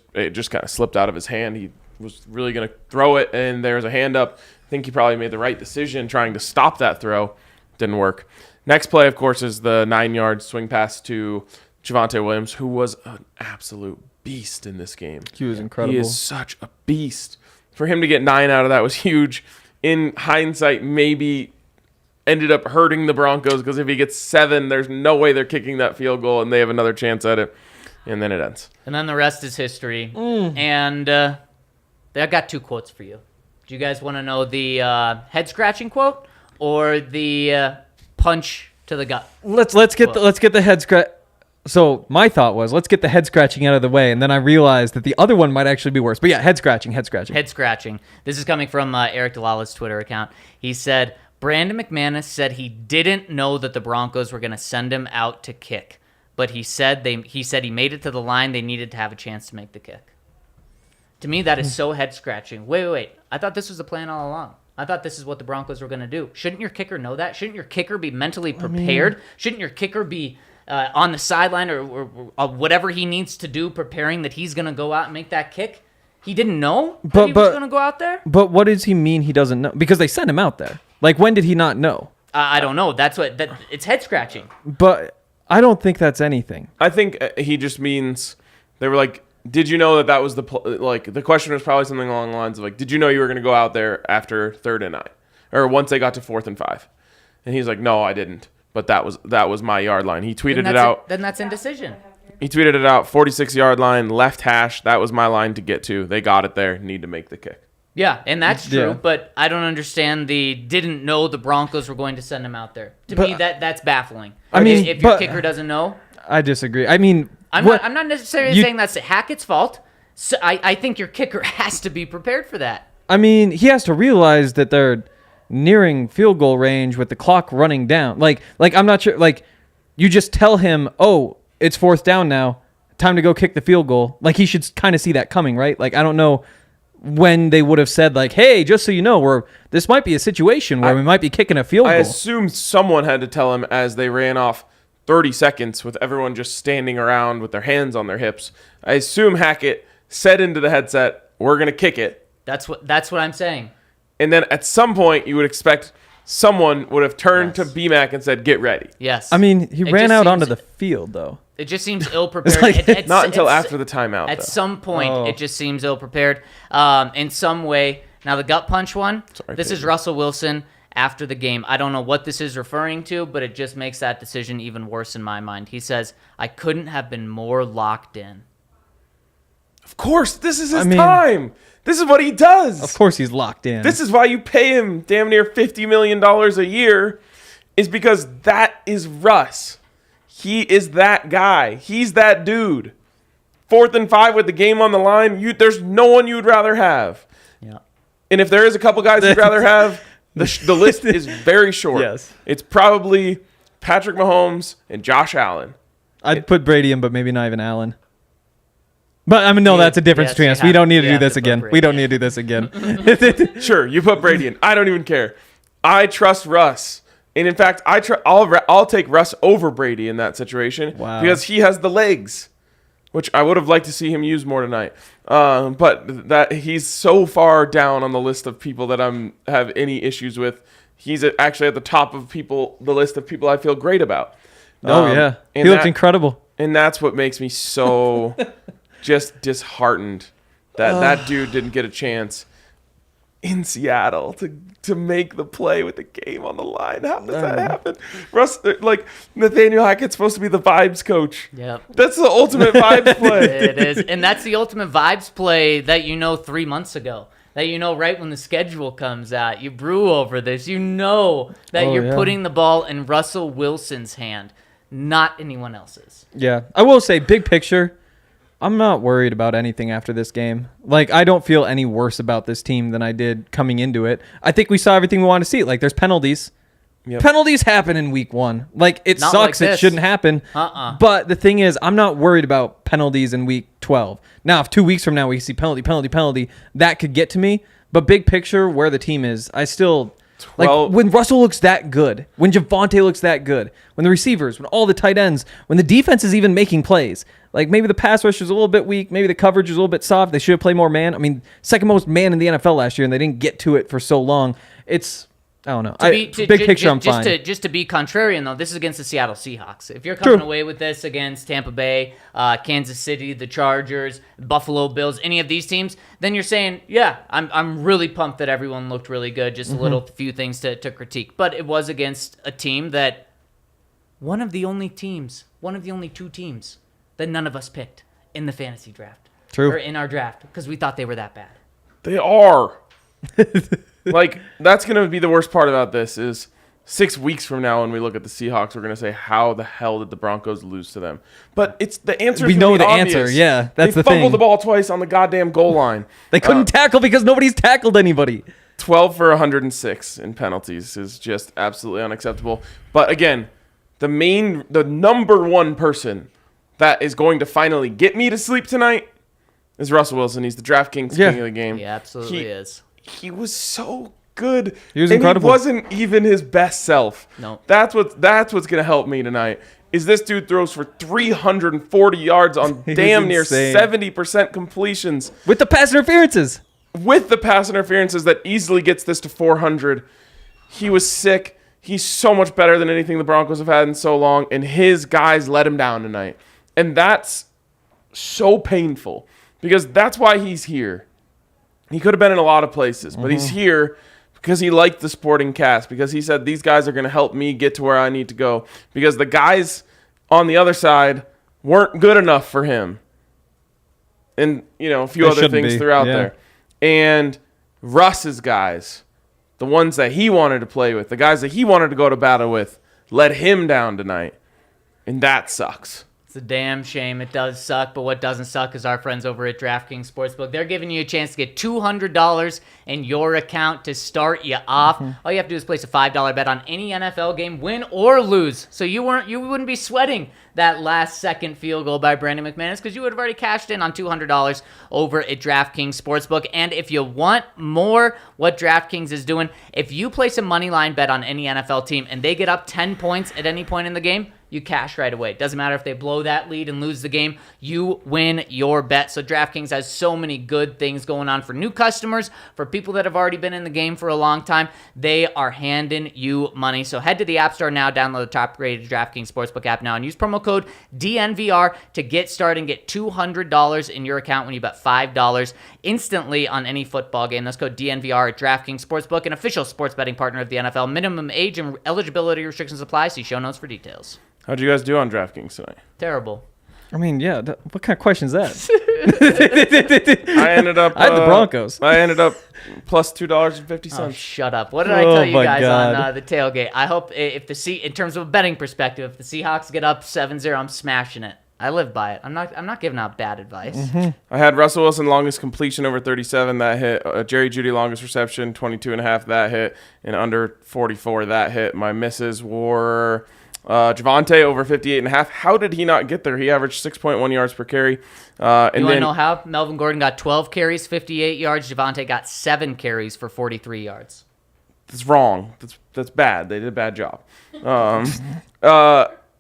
kind of slipped out of his hand. He was really going to throw it, and there's a hand up. I think he probably made the right decision trying to stop that throw. Didn't work. Next play, of course, is the 9-yard swing pass to Javonte Williams, who was an absolute beast in this game. He was incredible. He is such a beast. For him to get 9 out of that was huge. In hindsight, maybe ended up hurting the Broncos because if he gets 7, there's no way they're kicking that field goal and they have another chance at it. And then it ends. And then the rest is history. And I got 2 quotes for you. Do you guys want to know the head-scratching quote or the punch to the gut? Let's get the head scratch. So my thought was, let's get the head scratching out of the way, and then I realized that the other one might actually be worse. But yeah, head scratching. Head scratching. This is coming from Eric Delala's Twitter account. He said, Brandon McManus said he didn't know that the Broncos were going to send him out to kick, but he said he made it to the line. They needed to have a chance to make the kick. To me, that is so head scratching. Wait. I thought this was the plan all along. I thought this is what the Broncos were going to do. Shouldn't your kicker know that? Shouldn't your kicker be mentally prepared? Shouldn't your kicker be on the sideline or whatever he needs to do, preparing that he's going to go out and make that kick? He didn't know that he was going to go out there? But what does he mean he doesn't know? Because they sent him out there. Like, when did he not know? I don't know. It's head scratching. But I don't think that's anything. I think he just means they were like, did you know that was the question was probably something along the lines of like, did you know you were going to go out there after 3rd and 9 or once they got to 4th and 5? And he's like, no, I didn't. But that was my yard line. He tweeted it out. Then that's indecision. He tweeted it out, 46-yard line, left hash. That was my line to get to. They got it there. Need to make the kick. Yeah, and that's true, Yeah. but I don't understand didn't know the Broncos were going to send him out there. To me, that's baffling. I mean, if your kicker doesn't know. I disagree. I mean, I'm not necessarily saying that's Hackett's fault. So I think your kicker has to be prepared for that. I mean, he has to realize that they're nearing field goal range with the clock running down. Like I'm not sure. Like, you just tell him, oh, it's 4th down now, time to go kick the field goal. Like, he should kind of see that coming, right? Like, I don't know when they would have said, like, hey, just so you know, this might be a situation where we might be kicking a field goal. I assume someone had to tell him as they ran off 30 seconds with everyone just standing around with their hands on their hips. I assume Hackett said into the headset, we're going to kick it. That's what I'm saying. And then at some point, you would expect someone would have turned to BMAC and said, get ready. Yes. I mean, he ran out onto the field, though. It just seems ill-prepared. Not until after the timeout, At though. some point, it just seems ill-prepared. In some way. Now, the gut punch one, this is Russell Wilson after the game. I don't know what this is referring to, but it just makes that decision even worse in my mind. He says, I couldn't have been more locked in. Of course, this is his time. This is what he does. Of course he's locked in. This is why you pay him damn near $50 million a year, is because that is Russ. He is that guy. He's that dude. 4th and 5 with the game on the line, there's no one you'd rather have. Yeah. And if there is a couple guys you'd rather have, the list is very short. Yes. It's probably Patrick Mahomes and Josh Allen. I'd put Brady in, but maybe not even Allen. But I mean, no, that's a difference between us. We don't need to do this again. We don't need to do this again. Sure, you put Brady in. I don't even care. I trust Russ. And in fact, I'll take Russ over Brady in that situation because he has the legs, which I would have liked to see him use more tonight. But that he's so far down on the list of people that have any issues with. He's actually at the top of the list of people I feel great about. Yeah, he looked incredible, and that's what makes me so just disheartened that dude didn't get a chance in Seattle to make the play with the game on the line. How does that happen? Nathaniel Hackett's supposed to be the vibes coach. Yep. That's the ultimate vibes play. It is. And that's the ultimate vibes play that 3 months ago. That right when the schedule comes out. You brew over this. You know that you're putting the ball in Russell Wilson's hand, not anyone else's. Yeah. I will say, big picture, I'm not worried about anything after this game. Like, I don't feel any worse about this team than I did coming into it. I think we saw everything we wanted to see. Like, there's penalties. Yep. Penalties happen in week 1. Like, it not sucks. Like it shouldn't happen. But the thing is, I'm not worried about penalties in week 12. Now, if 2 weeks from now we see penalty, that could get to me. But big picture, where the team is, I still... Like, when Russell looks that good, when Javonte looks that good, when the receivers, when all the tight ends, when the defense is even making plays, like maybe the pass rush is a little bit weak, maybe the coverage is a little bit soft, they should have played more man. I mean, second most man in the NFL last year, and they didn't get to it for so long. I don't know. Big picture, I'm fine. Just to be contrarian, though, this is against the Seattle Seahawks. If you're coming away with this against Tampa Bay, Kansas City, the Chargers, Buffalo Bills, any of these teams, then you're saying, yeah, I'm really pumped that everyone looked really good. Just a little few things to critique. But it was against a team that one of the only two teams that none of us picked in the fantasy draft. True. Or in our draft, because we thought they were that bad. They are. Like, that's going to be the worst part about this is 6 weeks from now when we look at the Seahawks, we're going to say, how the hell did the Broncos lose to them? But it's the answer. We know the obvious. answer, yeah. That's the thing. They fumbled the thing. ball twice on the goddamn goal line. They couldn't tackle because nobody's tackled anybody. 12 for 106 in penalties is just absolutely unacceptable. But again, the number one person that is going to finally get me to sleep tonight is Russell Wilson. He's the DraftKings king of the game. He absolutely is. He was so good. He was incredible. He wasn't even his best self. No. That's what's going to help me tonight. Is this dude throws for 340 yards on damn near 70% completions. With the pass interferences. With the pass interferences that easily gets this to 400. He was sick. He's so much better than anything the Broncos have had in so long, and his guys let him down tonight. And that's so painful because that's why he's here. He could have been in a lot of places, but he's here because he liked the sporting cast, because he said these guys are going to help me get to where I need to go, because the guys on the other side weren't good enough for him. And, a few other things throughout there. And Russ's guys, the ones that he wanted to play with, the guys that he wanted to go to battle with, let him down tonight. And that sucks. It's a damn shame. It does suck, but what doesn't suck is our friends over at DraftKings Sportsbook. They're giving you a chance to get $200 in your account to start you off. All you have to do is place a $5 bet on any NFL game, win or lose. So you wouldn't be sweating that last second field goal by Brandon McManus, because you would have already cashed in on $200 over at DraftKings Sportsbook. And if you want more, what DraftKings is doing, if you place a moneyline bet on any NFL team and they get up 10 points at any point in the game, you cash right away. It doesn't matter if they blow that lead and lose the game. You win your bet. So DraftKings has so many good things going on for new customers, for people that have already been in the game for a long time. They are handing you money. So head to the App Store now, download the top-rated DraftKings Sportsbook app now, and use promo code DNVR to get started and get $200 in your account when you bet $5 instantly on any football game. That's code DNVR at DraftKings Sportsbook, an official sports betting partner of the NFL. Minimum age and eligibility restrictions apply. See show notes for details. How'd you guys do on DraftKings tonight? Terrible. I mean, yeah. What kind of question is that? I ended up. I had the Broncos. I ended up plus $2.50. Oh, shut up! What did I tell you my guys God. on the tailgate? I hope if in terms of a betting perspective, if the Seahawks get up 7-0, I'm smashing it. I live by it. I'm not giving out bad advice. I had Russell Wilson longest completion over 37, that hit. Jerry Jeudy longest reception 22.5, that hit, and under 44, that hit. My misses were Javonte over 58.5. How did he not get there? He averaged 6.1 yards per carry. You want to know how? Melvin Gordon got 12 carries, 58 yards. Javonte got 7 carries for 43 yards. That's wrong. That's bad. They did a bad job.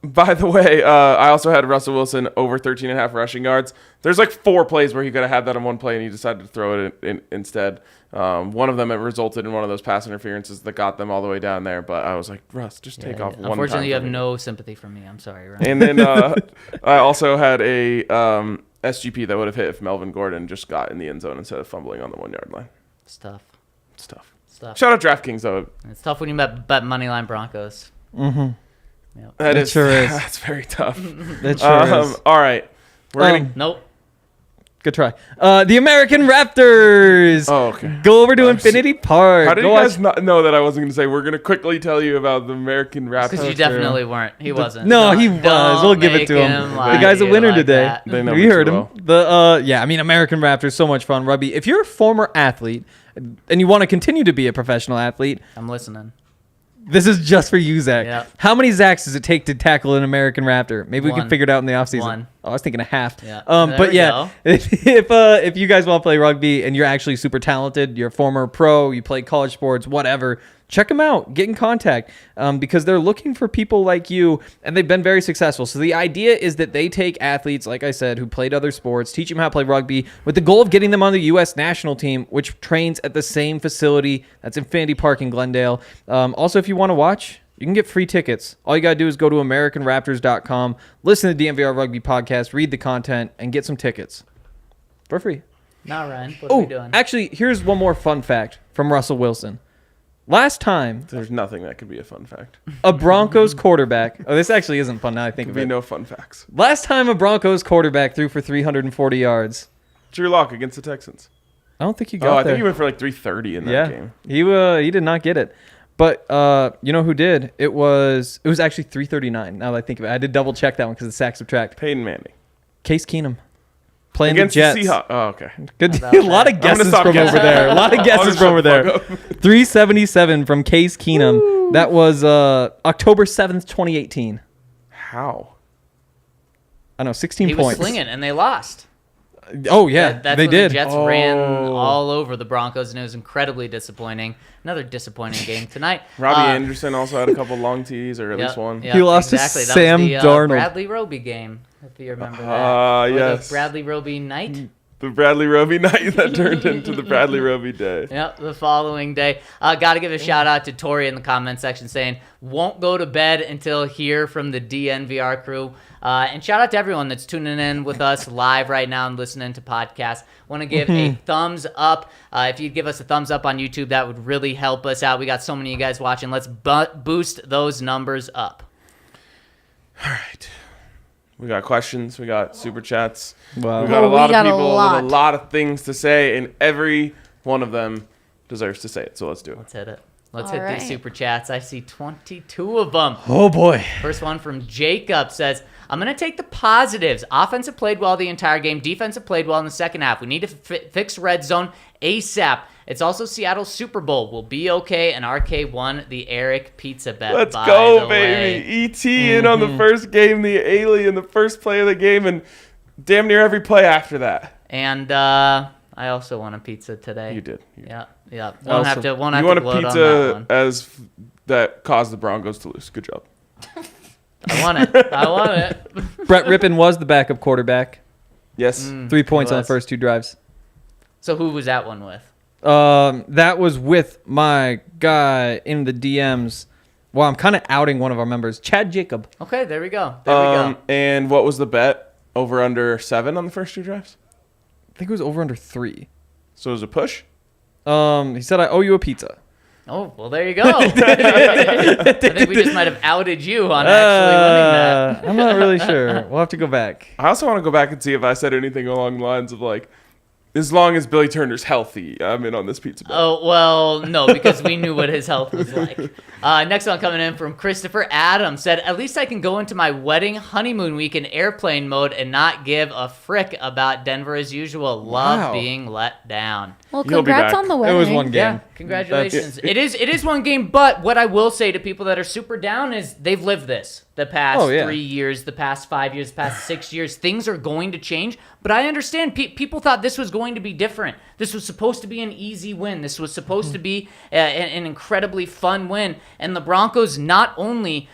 By the way, I also had Russell Wilson over 13.5 rushing yards. There's like 4 plays where he could have had that on one play, and he decided to throw it in instead. One of them, it resulted in one of those pass interferences that got them all the way down there. But I was like, Russ, just take off one time. Unfortunately, you have no sympathy from me. I'm sorry, Ryan. And then I also had a SGP that would have hit if Melvin Gordon just got in the end zone instead of fumbling on the 1-yard line. It's tough. Shout out DraftKings, though. It's tough when you bet moneyline Broncos. Mm-hmm. Yep. That sure is. That's very tough. That sure is. All right. Nope. Good try. The American Raptors. Oh, okay. Go over to Infinity Park. How did you guys not know that I wasn't going to say we're going to quickly tell you about the American Raptors? Because you definitely weren't. He wasn't. No, he was. We'll give it to him. The guy's a winner today. We heard him. American Raptors, so much fun. Rugby. If you're a former athlete and you want to continue to be a professional athlete, I'm listening. This is just for you, Zach. Yep. How many Zachs does it take to tackle an American Raptor? Maybe we can figure it out in the offseason. Oh, I was thinking a half. Yeah. But yeah, if you guys want to play rugby and you're actually super talented, you're a former pro, you play college sports, whatever, check them out. Get in contact because they're looking for people like you, and they've been very successful. So the idea is that they take athletes, like I said, who played other sports, teach them how to play rugby with the goal of getting them on the U.S. national team, which trains at the same facility. That's Infinity Park in Glendale. Also, if you want to watch, you can get free tickets. All you got to do is go to AmericanRaptors.com, listen to the DNVR Rugby Podcast, read the content, and get some tickets for free. Now, Ryan, what are we doing? Actually, here's one more fun fact from Russell Wilson. Last time There's nothing that could be a fun fact. a Broncos quarterback... Oh, this actually isn't fun now I think Could of be it. no fun facts. Last time a Broncos quarterback threw for 340 yards. Drew Lock against the Texans. I don't think he Oh, got I there. think he went for like 330 in that Yeah, game. he did not get it. But you know who did? It was actually 339. Now that I think of it, I did double check that one because it's sack subtract. Peyton Manning. Case Keenum playing Against the Jets. Seahawks. Oh, okay. Good. How A about lot that? of guesses stop from guessing. over there. A lot of I'll guesses just from over shut the there. fuck up. 377 from Case Keenum. That was October 7th, 2018. How? I know, 16 He was points. slinging, and they lost. Oh yeah, That's they when did. The Jets ran all over the Broncos, and it was incredibly disappointing. Another disappointing game tonight. Robbie Anderson also had a couple long TDs, or at least one. He lost to exactly. That Sam was the, Darnold. Bradley Roby game, if you remember that. Or Yes. the Bradley Roby night. The Bradley Roby night that turned into the Bradley Roby day. Yep, the following day. Got to give a shout out to Tori in the comment section saying, won't go to bed until hear from the DNVR crew. And shout out to everyone that's tuning in with us live right now and listening to podcasts. Want to give a thumbs up. If you'd give us a thumbs up on YouTube, that would really help us out. We got so many of you guys watching. Let's boost those numbers up. All right. We got questions. We got super chats. Wow. We got a we lot got of a people lot. with a lot of things to say, and every one of them deserves to say it. So let's do it. Let's hit it. Let's All hit right. these super chats. I see 22 of them. Oh boy. First one from Jacob says, I'm going to take the positives. Offensive played well the entire game. Defensive played well in the second half. We need to fix red zone ASAP. It's also Seattle's Super Bowl. We'll be okay. And RK won the Eric Pizza bet. Let's by go, the baby. way. ET in on the first game, the alien, the first play of the game, and damn near every play after that. And I also won a pizza today. You did. Yeah. Won't Awesome. have to You gloat want a on that pizza one. that caused the Broncos to lose. Good job. I want it. Brett Rippon was the backup quarterback. Yes. 3 points on the was. first 2 drives. So who was that one with? That was with my guy in the DMs. Well, I'm kind of outing one of our members, Chad Jacob. Okay, there we go. There we go. And what was the bet? Over under 7 on the first 2 drives? I think it was over under 3. So it was a push? He said, I owe you a pizza. Oh, well, there you go. I think we just might have outed you on actually winning that. I'm not really sure. We'll have to go back. I also want to go back and see if I said anything along the lines of like, as long as Billy Turner's healthy, I'm in on this pizza bet. Oh, well, no, because we knew what his health was like. Next one coming in from Christopher Adams said, at least I can go into my wedding honeymoon week in airplane mode and not give a frick about Denver as usual. Love Wow. being let down. Well, You'll be congrats back. on the It wedding. was one game. Yeah, congratulations. It is one game, but what I will say to people that are super down is they've lived this the past 3 years, the past 5 years, the past 6 years. Things are going to change, but I understand people thought this was going to be different. This was supposed to be an easy win. This was supposed to be an incredibly fun win, and the Broncos not only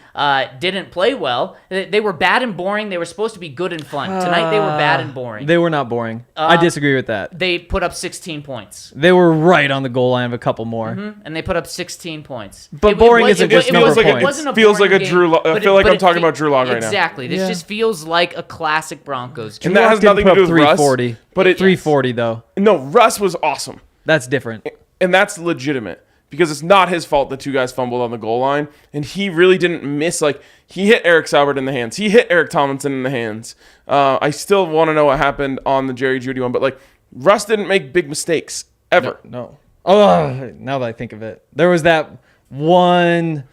didn't play well, they were bad and boring. They were supposed to be good and fun. Tonight they were bad and boring. They were not boring. I disagree with that. They put up 16 points. They were right on the goal line of a couple more. And they put up 16 points. But boring isn't just number of points. It wasn't a Feels like boring a game, Drew Lock- I but feel like but I'm talking fe- about Drew Lock right now. Exactly. This Yeah. just feels like a classic Broncos. And that Lock has didn't nothing put to do up with Russ. 340. But it, 340 though. no, Russ was awesome. That's different. And that's legitimate because it's not his fault the 2 guys fumbled on the goal line. And he really didn't miss. Like, he hit Eric Saubert in the hands. He hit Eric Tomlinson in the hands. I still want to know what happened on the Jerry Jeudy one. But, like, Russ didn't make big mistakes ever. No. Oh, now that I think of it, there was that one.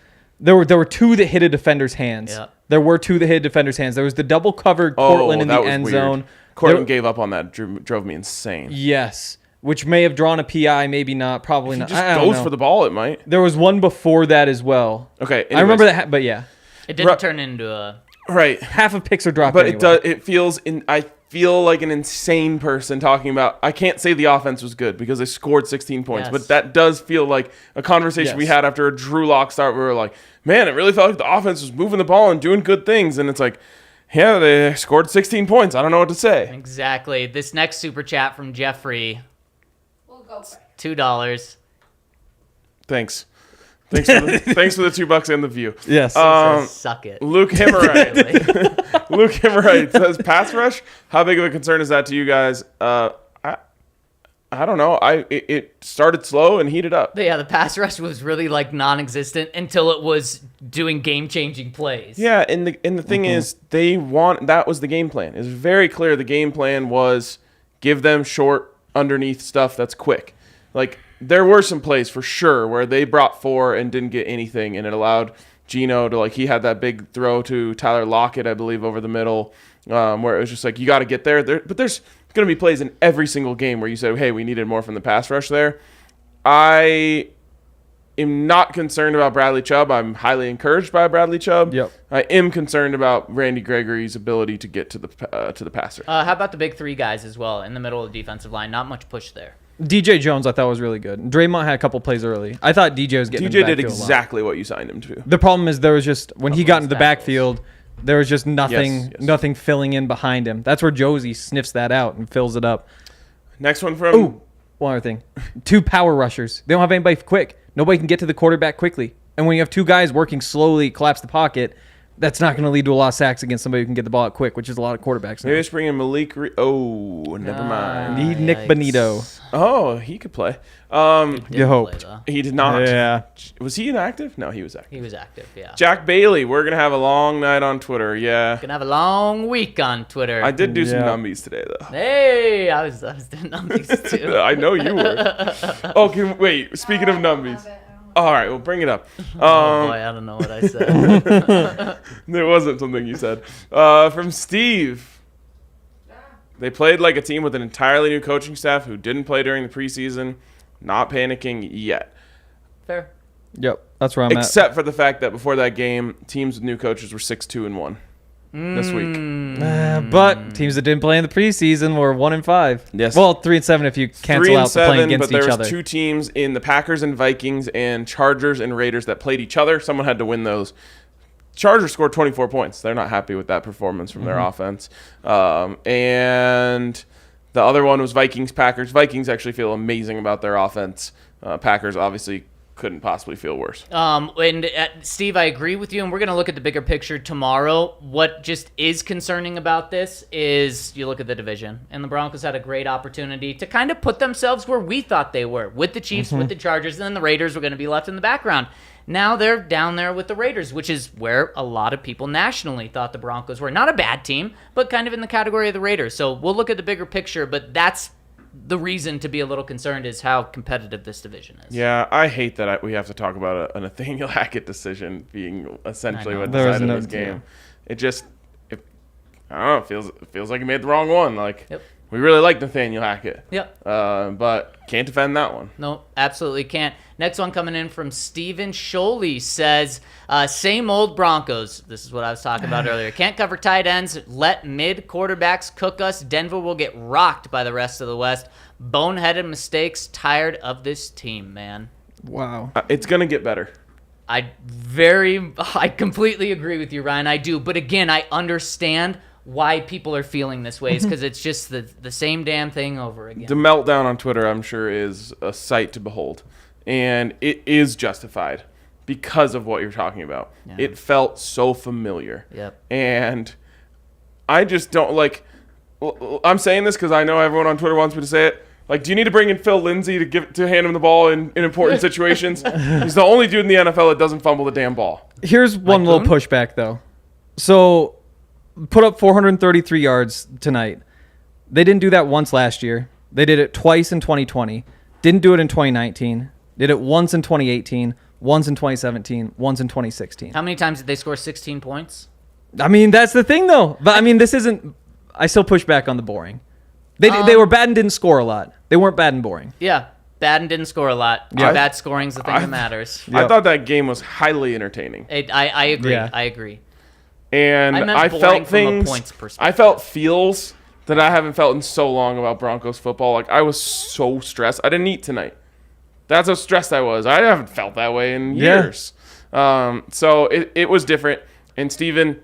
There were 2 that hit a defender's hands. Yeah. There were 2 that hit a defender's hands. There was the double covered Cortland in the that was end weird. zone. Cortland There- gave up on that. Drove me insane. Yes, which may have drawn a PI, maybe not, probably He not. just I don't goes know. for the ball, it might. There was one before that as well. Okay, I remember anyways. that, but yeah. It didn't turn into a... Right. Half of picks are dropped. But anyway. it feels I feel like an insane person talking about. I can't say the offense was good because they scored 16 points, Yes. but that does feel like a conversation we Yes. had after a Drew Lock start. Where we were like, man, it really felt like the offense was moving the ball and doing good things, and it's like, yeah, they scored 16 points. I don't know what to say. Exactly. This next super chat from Jeffrey, We'll go for it. $2. Thanks for the $2 and the view. Yes. Says, suck it. Luke Hemmerite. Luke Hemmerite says, pass rush, how big of a concern is that to you guys? I don't know. It started slow and heated up. Yeah, the pass rush was really like non-existent until it was doing game-changing plays. Yeah, and the thing is, that was the game plan. It was very clear the game plan was give them short underneath stuff that's quick. Like, there were some plays for sure where they brought 4 and didn't get anything, and it allowed Geno to, like, he had that big throw to Tyler Lockett, I believe, over the middle, where it was just like, you got to get there. But there's going to be plays in every single game where you say, hey, we needed more from the pass rush there. I am not concerned about Bradley Chubb. I'm highly encouraged by Bradley Chubb. Yep. I am concerned about Randy Gregory's ability to get to the passer. How about the big 3 guys as well in the middle of the defensive line? Not much push there. DJ Jones, I thought was really good. Draymond had a couple plays early. I thought DJ was getting. DJ in the did backfield a lot. exactly what you signed him to. The problem is there was just when he got into the tackles. backfield, there was just nothing, Yes. nothing filling in behind him. That's where Josie sniffs that out and fills it up. Next one from Ooh, one other thing. 2 power rushers. They don't have anybody quick. Nobody can get to the quarterback quickly. And when you have 2 guys working slowly, collapse the pocket, that's not going to lead to a lot of sacks against somebody who can get the ball out quick, which is a lot of quarterbacks. Maybe Now. just bring in Malik. Never mind. Need Nick Yikes. Benito. Oh, he could play. Didn't You hoped. play, though. He did not. Yeah. Was he inactive? No, he was active. He was active, yeah. Jack Bailey, we're gonna have a long night on Twitter. Yeah, Gonna have a long week on Twitter. I did do some Yeah. numbies today though. Hey, I was doing numbies too. I know you were. Oh, wait. Speaking of numbies. All right, well, bring it up. Oh boy, I don't know what I said. There wasn't something you said. From Steve. They played like a team with an entirely new coaching staff who didn't play during the preseason. Not panicking yet. Fair. Yep, that's where I'm Except for the fact that before that game, teams with new coaches were 6-2-1 this week. at. But teams that didn't play in the preseason were 1-5. Yes. Well, 3-7 if you cancel out the playing 3-7, against but there each was other. 2 teams in the Packers and Vikings and Chargers and Raiders that played each other. Someone had to win those. Chargers scored 24 points. They're not happy with that performance from their offense. And the other one was Vikings-Packers. Vikings actually feel amazing about their offense. Packers obviously couldn't possibly feel worse. Steve, I agree with you, and we're going to look at the bigger picture tomorrow. What just is concerning about this is you look at the division, and the Broncos had a great opportunity to kind of put themselves where we thought they were, with the Chiefs, with the Chargers, and then the Raiders were going to be left in the background. Now they're down there with the Raiders, which is where a lot of people nationally thought the Broncos were. Not a bad team, but kind of in the category of the Raiders. So we'll look at the bigger picture, but that's the reason to be a little concerned is how competitive this division is. Yeah, I hate that we have to talk about a Nathaniel Hackett decision being essentially what There was decided no- this game. It just, I don't know, it feels like he made the wrong one. Like, Yep. we really like Nathaniel Hackett. Yep. But can't defend that one. No, absolutely can't. Next one coming in from Steven Sholey says, same old Broncos. This is what I was talking about earlier. Can't cover tight ends. Let mid quarterbacks cook us. Denver will get rocked by the rest of the West. Boneheaded mistakes. Tired of this team, man. Wow. It's going to get better. I completely agree with you, Ryan. I do. But again, I understand why people are feeling this way. It's because it's just the same damn thing over again. The meltdown on Twitter, I'm sure, is a sight to behold. And it is justified because of what you're talking about. Yeah. It felt so familiar. Yep. And I just don't like. I'm saying this because I know everyone on Twitter wants me to say it. Like, do you need to bring in Phil Lindsay to hand him the ball in important situations? He's the only dude in the NFL that doesn't fumble the damn ball. Here's one little Boone? pushback, though. So, put up 433 yards tonight. They didn't do that once last year. They did it twice in 2020. Didn't do it in 2019. Did it once in 2018, once in 2017, once in 2016. How many times did they score 16 points? I mean, that's the thing, though. But, I mean, this isn't... I still push back on the boring. They were bad and didn't score a lot. They weren't bad and boring. Yeah. Bad and didn't score a lot. Yeah. Bad scoring's the thing that matters. I thought that game was highly entertaining. I agree. Yeah. I agree. And I meant I boring felt from a things. points perspective. I felt feels that I haven't felt in so long about Broncos football. Like, I was so stressed. I didn't eat tonight. That's how stressed I was. I haven't felt that way in years. So it was different. And Steven,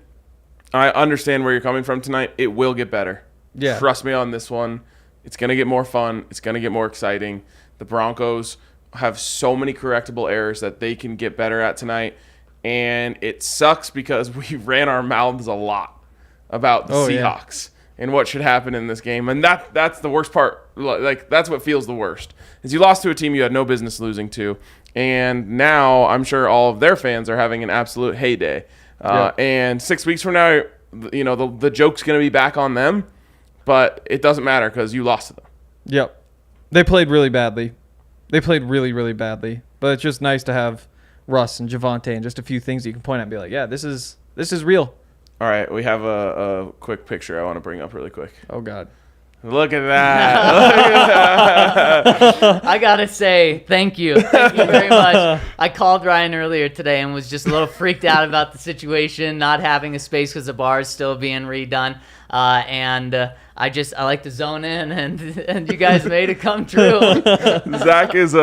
I understand where you're coming from tonight. It will get better. Yeah. Trust me on this one. It's going to get more fun. It's going to get more exciting. The Broncos have so many correctable errors that they can get better at tonight. And it sucks because we ran our mouths a lot about the Seahawks and what should happen in this game. And that's the worst part. Like, that's what feels the worst. Is you lost to a team you had no business losing to. And now I'm sure all of their fans are having an absolute heyday. And 6 weeks from now, you know, the joke's going to be back on them. But it doesn't matter because you lost to them. Yep. They played really badly. They played really, really badly. But it's just nice to have Russ and Javonte and just a few things you can point at and be like, yeah, this is real. All right, we have a quick picture I want to bring up really quick. Oh, God. Look at that. I gotta say, thank you very much. I called Ryan earlier today and was just a little freaked out about the situation, not having a space because the bar is still being redone. I like to zone in, and you guys made it come true. Zach is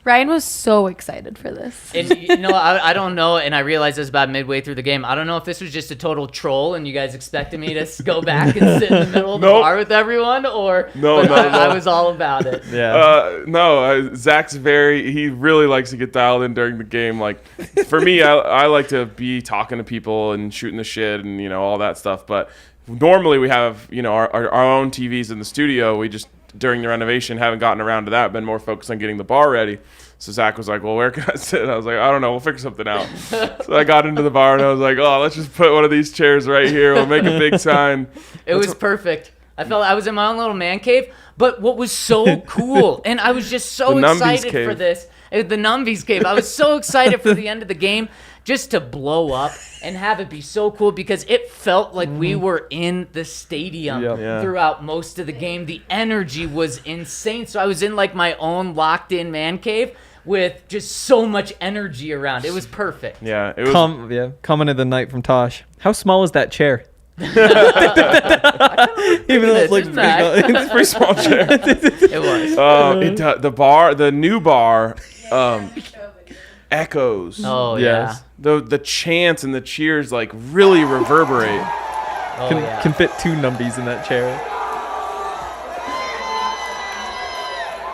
Ryan was so excited for this. And you know, I don't know, and I realized this about midway through the game. I don't know if this was just a total troll, and you guys expected me to go back and sit in the middle of the bar with everyone, or I was all about it. Yeah. Zach's he really likes to get dialed in during the game. Like, for me, I like to be talking to people and shooting the shit and, you know, all that stuff. But normally we have, you know, our own TVs in the studio. We just, during the renovation, haven't gotten around to that, been more focused on getting the bar ready. So Zach was like, well, where can I sit? And I was like, I don't know, we'll figure something out. So I got into the bar and I was like, oh, let's just put one of these chairs right here. We'll make a big sign. It was perfect. I felt I was in my own little man cave. But what was so cool, and I was just so excited for this, the Numbies cave. I was so excited for the end of the game just to blow up and have it be so cool because it felt like we were in the stadium throughout most of the game. The energy was insane. So I was in like my own locked in man cave with just so much energy around. It was perfect. Yeah, it was. Coming of the night from Tosh. How small is that chair? Even though it looks it's a pretty small chair. It was. The new bar, echoes. Oh yeah. The chants and the cheers like really reverberate. Can fit two numbies in that chair.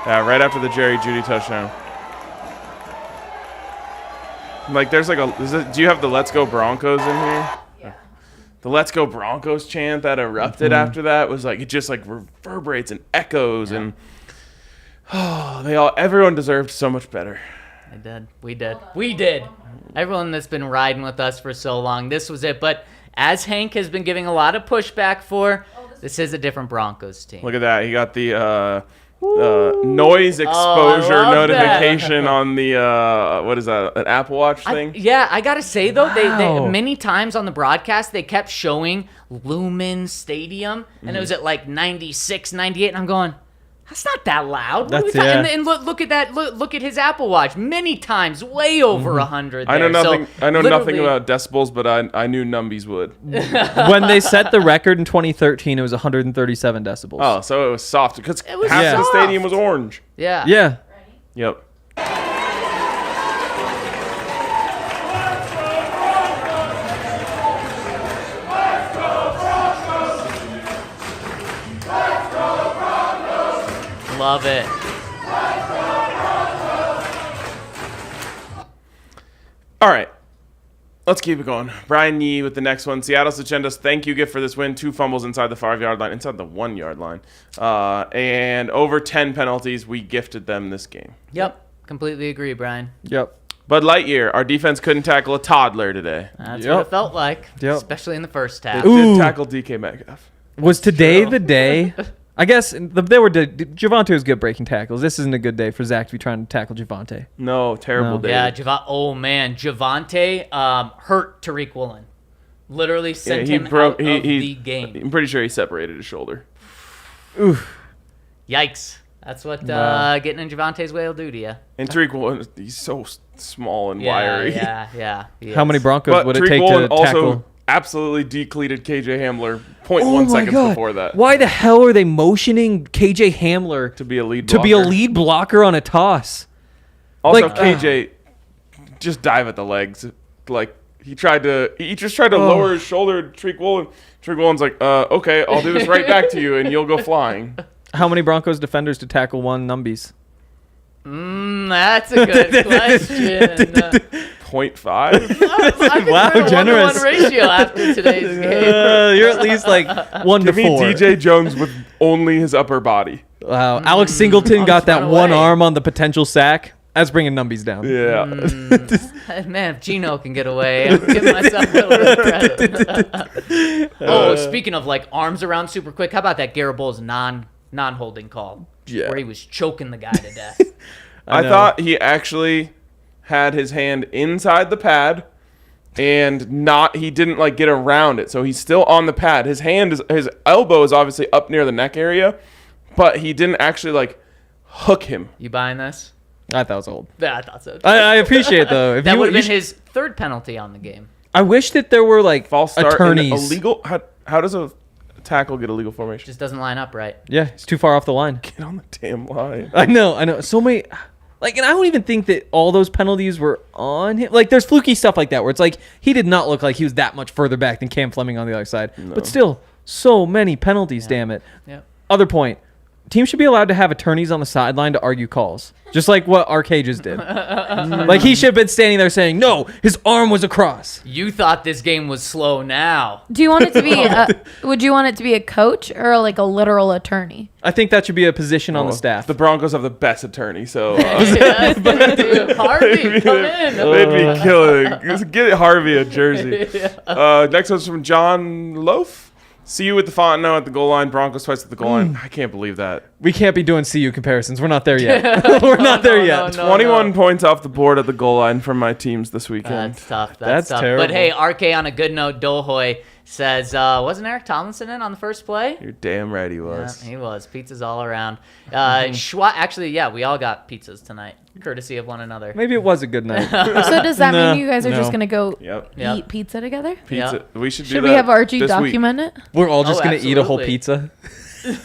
Yeah, right after the Jerry Jeudy touchdown. Like, there's like do you have the Let's Go Broncos in here? Yeah. The Let's Go Broncos chant that erupted after that was like, it just like reverberates and echoes and everyone deserved so much better. I did. We did. Everyone that's been riding with us for so long, this was it. But as Hank has been giving a lot of pushback for, this is a different Broncos team. Look at that. He got the noise exposure notification on the what is that, an Apple Watch thing? I gotta say though, they many times on the broadcast they kept showing Lumen Stadium and it was at like 96, 98, and I'm going, that's not that loud. And look at that. Look at his Apple Watch. Many times, way over 100. I know nothing. I know nothing about decibels, but I knew Numbies would. When they set the record in 2013, it was 137 decibels. Oh, so it was soft because half soft. the stadium was orange. Yeah. Yeah. Yep. Love it. All right. Let's keep it going. Brian Yee with the next one. Seattle Seahawks, thank you gift for this win. 2 fumbles inside the 5-yard line, inside the 1-yard line. And over 10 penalties. We gifted them this game. Yep. Completely agree, Brian. Yep. Bud Lightyear, our defense couldn't tackle a toddler today. That's what it felt like, especially in the first half. They did tackle DK Metcalf. Was today the day? I guess Javonte was good breaking tackles. This isn't a good day for Zach to be trying to tackle Javonte. No, terrible day. Yeah, Javonte hurt Tariq Woolen. Literally sent him out of the game. I'm pretty sure he separated his shoulder. Oof. Yikes. That's what getting in Javonte's way will do to you. And Tariq Woolen, he's so small and wiry. Yeah. How many Broncos would it take to tackle absolutely decleated KJ Hamler 0.1 seconds before that. Why the hell are they motioning KJ Hamler To be a lead blocker on a toss? Also, Like, KJ just dive at the legs. Like he just tried to lower his shoulder to Tariq Woolen. Tariq Woolen's like, okay, I'll do this right back to you, and you'll go flying. How many Broncos defenders to tackle one numbies? That's a good question. 0.5. Wow, generous. 1-to-1 ratio after today's game. You're at least like 1 to Give me 4. DJ Jones with only his upper body. Wow, Alex Singleton got that run one away. arm on the potential sack. That's bringing numbies down. Yeah. Man, if Gino can get away, I'm giving myself a little bit of credit. Speaking of like arms around super quick, how about that Garrett Bowles non-holding call? Yeah. Where he was choking the guy to death. I thought he actually had his hand inside the pad and he didn't like get around it. So he's still on the pad. His elbow is obviously up near the neck area, but he didn't actually like hook him. You buying this? I thought it was old. Yeah, I thought so. I appreciate it, though. That would have been his third penalty on the game. I wish that there were like False start attorneys. and illegal. How does a tackle get a legal formation? Just doesn't line up right. Yeah, it's too far off the line. Get on the damn line. I know. So many, like, and I don't even think that all those penalties were on him. Like, there's fluky stuff like that where it's like he did not look like he was that much further back than Cam Fleming on the other side. No. But still, so many penalties. Damn it. Yep. Other point. Teams should be allowed to have attorneys on the sideline to argue calls, just like what Arcade just did. Like he should have been standing there saying, "No, his arm was across." You thought this game was slow. Now, Do you want it to be? Would you want it to be a coach or like a literal attorney? I think that should be a position on the staff. The Broncos have the best attorney, so Dude, Harvey, come in. they'd be killing. Just get Harvey a jersey. Next one's from John Loaf. See you with the Fontenot at the goal line. Broncos twice at the goal line. I can't believe that. We can't be doing CU comparisons. We're not there yet. We're not there yet. 21 points off the board at the goal line from my teams this weekend. That's tough. That's tough. terrible. But hey, RK on a good note. Dohoy says, wasn't Eric Tomlinson in on the first play? You're damn right he was. Yeah, he was. Pizzas all around. Actually, yeah, we all got pizzas tonight, courtesy of one another. Maybe it was a good night. So does that No, mean you guys are no. just gonna go Yep. Yep. eat pizza together? Pizza. We should do Should that we have Archie this week. document it? We're all just Oh, going to eat a whole absolutely. pizza.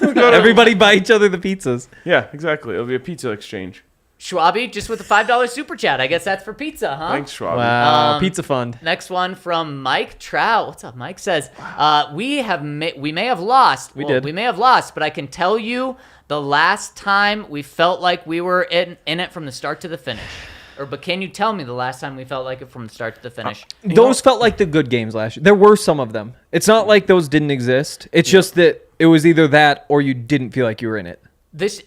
Everybody buy each other the pizzas. Yeah, exactly. It'll be a pizza exchange. Schwabi, just with a $5 super chat. I guess that's for pizza, huh? Thanks, Schwab. Wow. Pizza fund. Next one from Mike Trout. What's up? Mike says, we may have lost. We did. We may have lost, but I can tell you the last time we felt like we were in it from the start to the finish. But can you tell me the last time we felt like it from the start to the finish? Those felt like the good games last year. There were some of them. It's not like those didn't exist. It's just that it was either that or you didn't feel like you were in it. This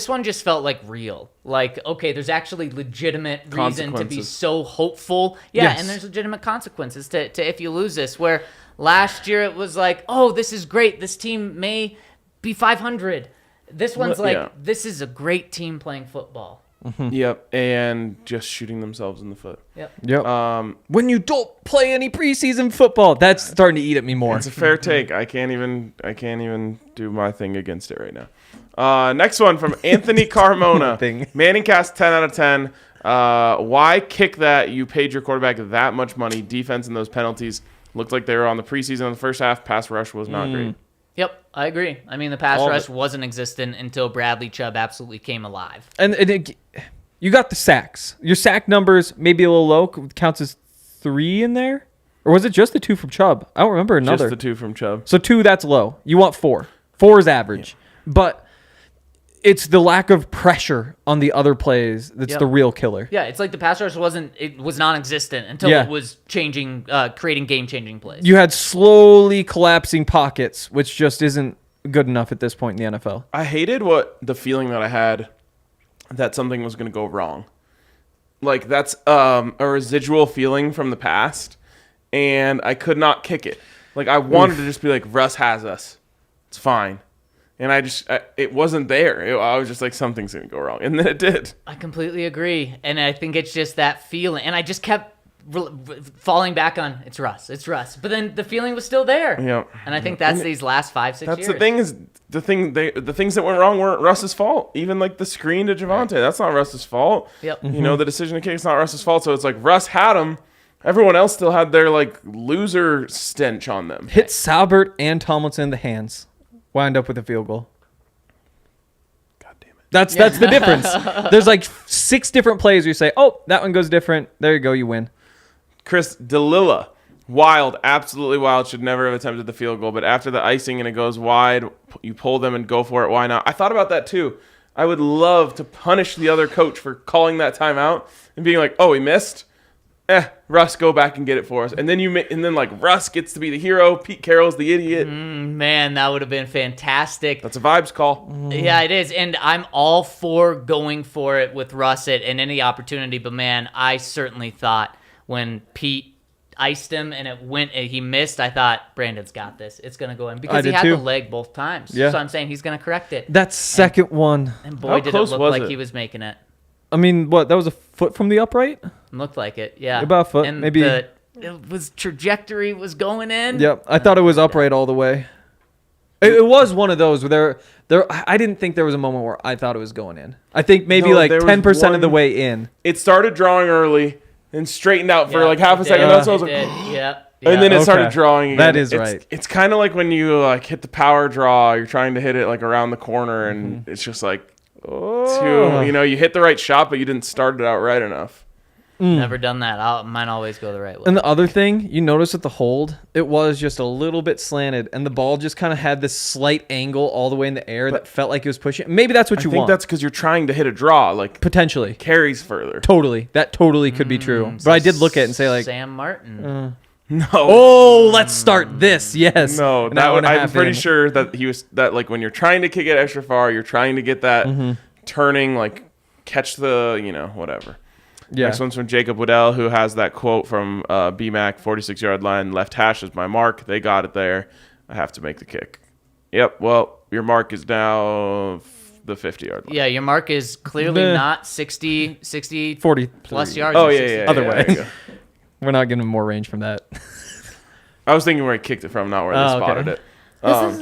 one just felt like real. Like, okay, there's actually legitimate reason to be so hopeful. Yeah, Yes. and there's legitimate consequences to if you lose this. Where last year it was like, oh, this is great. This team may be 500. This one's like, this is a great team playing football. Yep, and just shooting themselves in the foot. Yep. When you don't play any preseason football, that's starting to eat at me more. It's a fair take. I can't even do my thing against it right now. Next one from Anthony Carmona. Manning cast 10 out of 10. Why kick that? You paid your quarterback that much money. Defense and those penalties looked like they were on the preseason in the first half. Pass rush was not great. Yep, I agree. I mean, the pass rush wasn't existent until Bradley Chubb absolutely came alive. And you got the sacks. Your sack numbers maybe a little low. Counts as 3 in there? Or was it just the 2 from Chubb? I don't remember another. Just the 2 from Chubb. So 2, that's low. You want 4. 4 is average. Yeah. But it's the lack of pressure on the other plays that's the real killer. Yeah, it's like the pass rush was non-existent until it was creating game-changing plays. You had slowly collapsing pockets, which just isn't good enough at this point in the NFL. I hated the feeling that I had that something was going to go wrong. Like, that's a residual feeling from the past, and I could not kick it. Like, I wanted to just be like, Russ has us. It's fine. And it wasn't there. I was just like, something's going to go wrong. And then it did. I completely agree. And I think it's just that feeling. And I just kept falling back on, it's Russ. But then the feeling was still there. Yeah. And I think that's these last 5-6 years. That's the thing is, the things that went wrong weren't Russ's fault. Even like the screen to Javonte, that's not Russ's fault. Yep. You know, the decision to kick is not Russ's fault. So it's like Russ had him, Everyone else still had their like loser stench on them. Hit Salbert and Tomlinson in the hands. Wind up with a field goal. God damn it. That's the difference. There's like 6 different plays where you say, oh, that one goes different. There you go, you win. Chris DeLilla, wild, absolutely wild. Should never have attempted the field goal. But after the icing and it goes wide, you pull them and go for it. Why not? I thought about that too. I would love to punish the other coach for calling that timeout and being like, oh, he missed. Russ, go back and get it for us. And then like Russ gets to be the hero. Pete Carroll's the idiot. Man, that would have been fantastic. That's a vibes call. Yeah, it is. And I'm all for going for it with Russ at any opportunity. But man, I certainly thought when Pete iced him and he missed, I thought Brandon's got this. It's going to go in because he had the leg both times. Yeah. So I'm saying he's going to correct it. That second one. And How boy, did it close look was like it? he was making it. I mean, what? That was a foot from the upright? Looked like it, yeah. About a foot, and maybe. It was trajectory was going in. Yep. I thought it was upright all the way. It was one of those where I didn't think there was a moment where I thought it was going in. I think maybe No, like there was 10% of the one- way in. It started drawing early and straightened out for like half a second. It That's what I was did, like, yeah. and then it Okay. started drawing again. That is It's- right. It's kind of like when you like hit the power draw. You're trying to hit it like around the corner, and it's just like, you hit the right shot, but you didn't start it out right enough. Never done that. Mine always go the right way. And the other thing, you notice at the hold, it was just a little bit slanted, and the ball just kind of had this slight angle all the way in the air that felt like it was pushing. Maybe that's what I you think want. that's because you're trying to hit a draw, like Potentially. carries further. Totally. That totally could be true. But I did look at it and say, like, Sam Martin. No, oh, let's start this. Yes. no, An that hour would. and a I'm half pretty in. sure that like when you're trying to kick it extra far, you're trying to get that turning, like catch the whatever. Yeah. Next one's from Jacob Waddell, who has that quote from BMAC, 46-yard line, left hash is my mark. They got it there. I have to make the kick. Yep, well, your mark is now the 50-yard line. Yeah, your mark is clearly Meh. not 60 40 plus yards. Oh, or yeah, 60. yeah. Other yeah, way. there you go. We're not getting more range from that. I was thinking where he kicked it from, not where they Oh, okay. spotted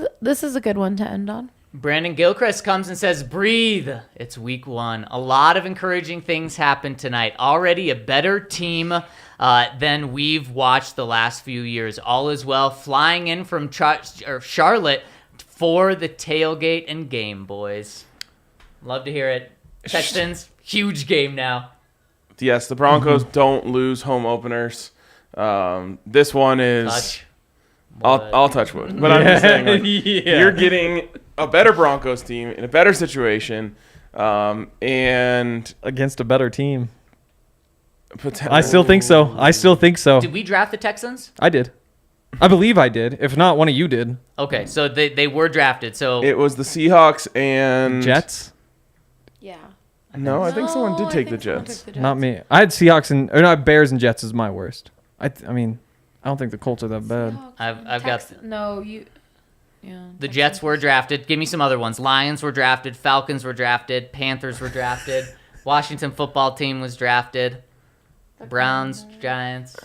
it. This is a good one to end on. Brandon Gilchrist comes and says, breathe. It's week 1. A lot of encouraging things happened tonight. Already a better team than we've watched the last few years. All is well. Flying in from Charlotte for the tailgate and game, boys. Love to hear it. Texans, huge game now. Yes, the Broncos don't lose home openers. This one is... Touch. I'll touch wood. But I'm just saying, like, you're getting a better Broncos team in a better situation, and Against a better team. potentially. I still think so. Did we draft the Texans? I did. I believe I did. If not, one of you did. Okay, so they were drafted. So It was the Seahawks and Jets? Yeah. No, I think someone did take the Jets. Not me. I had Seahawks or not Bears and Jets is my worst. I mean, I don't think the Colts are that bad. I've got No, you. Yeah. the Jets were drafted. Give me some other ones. Lions were drafted. Falcons were drafted. Panthers were drafted. Washington football team was drafted. Browns, Giants.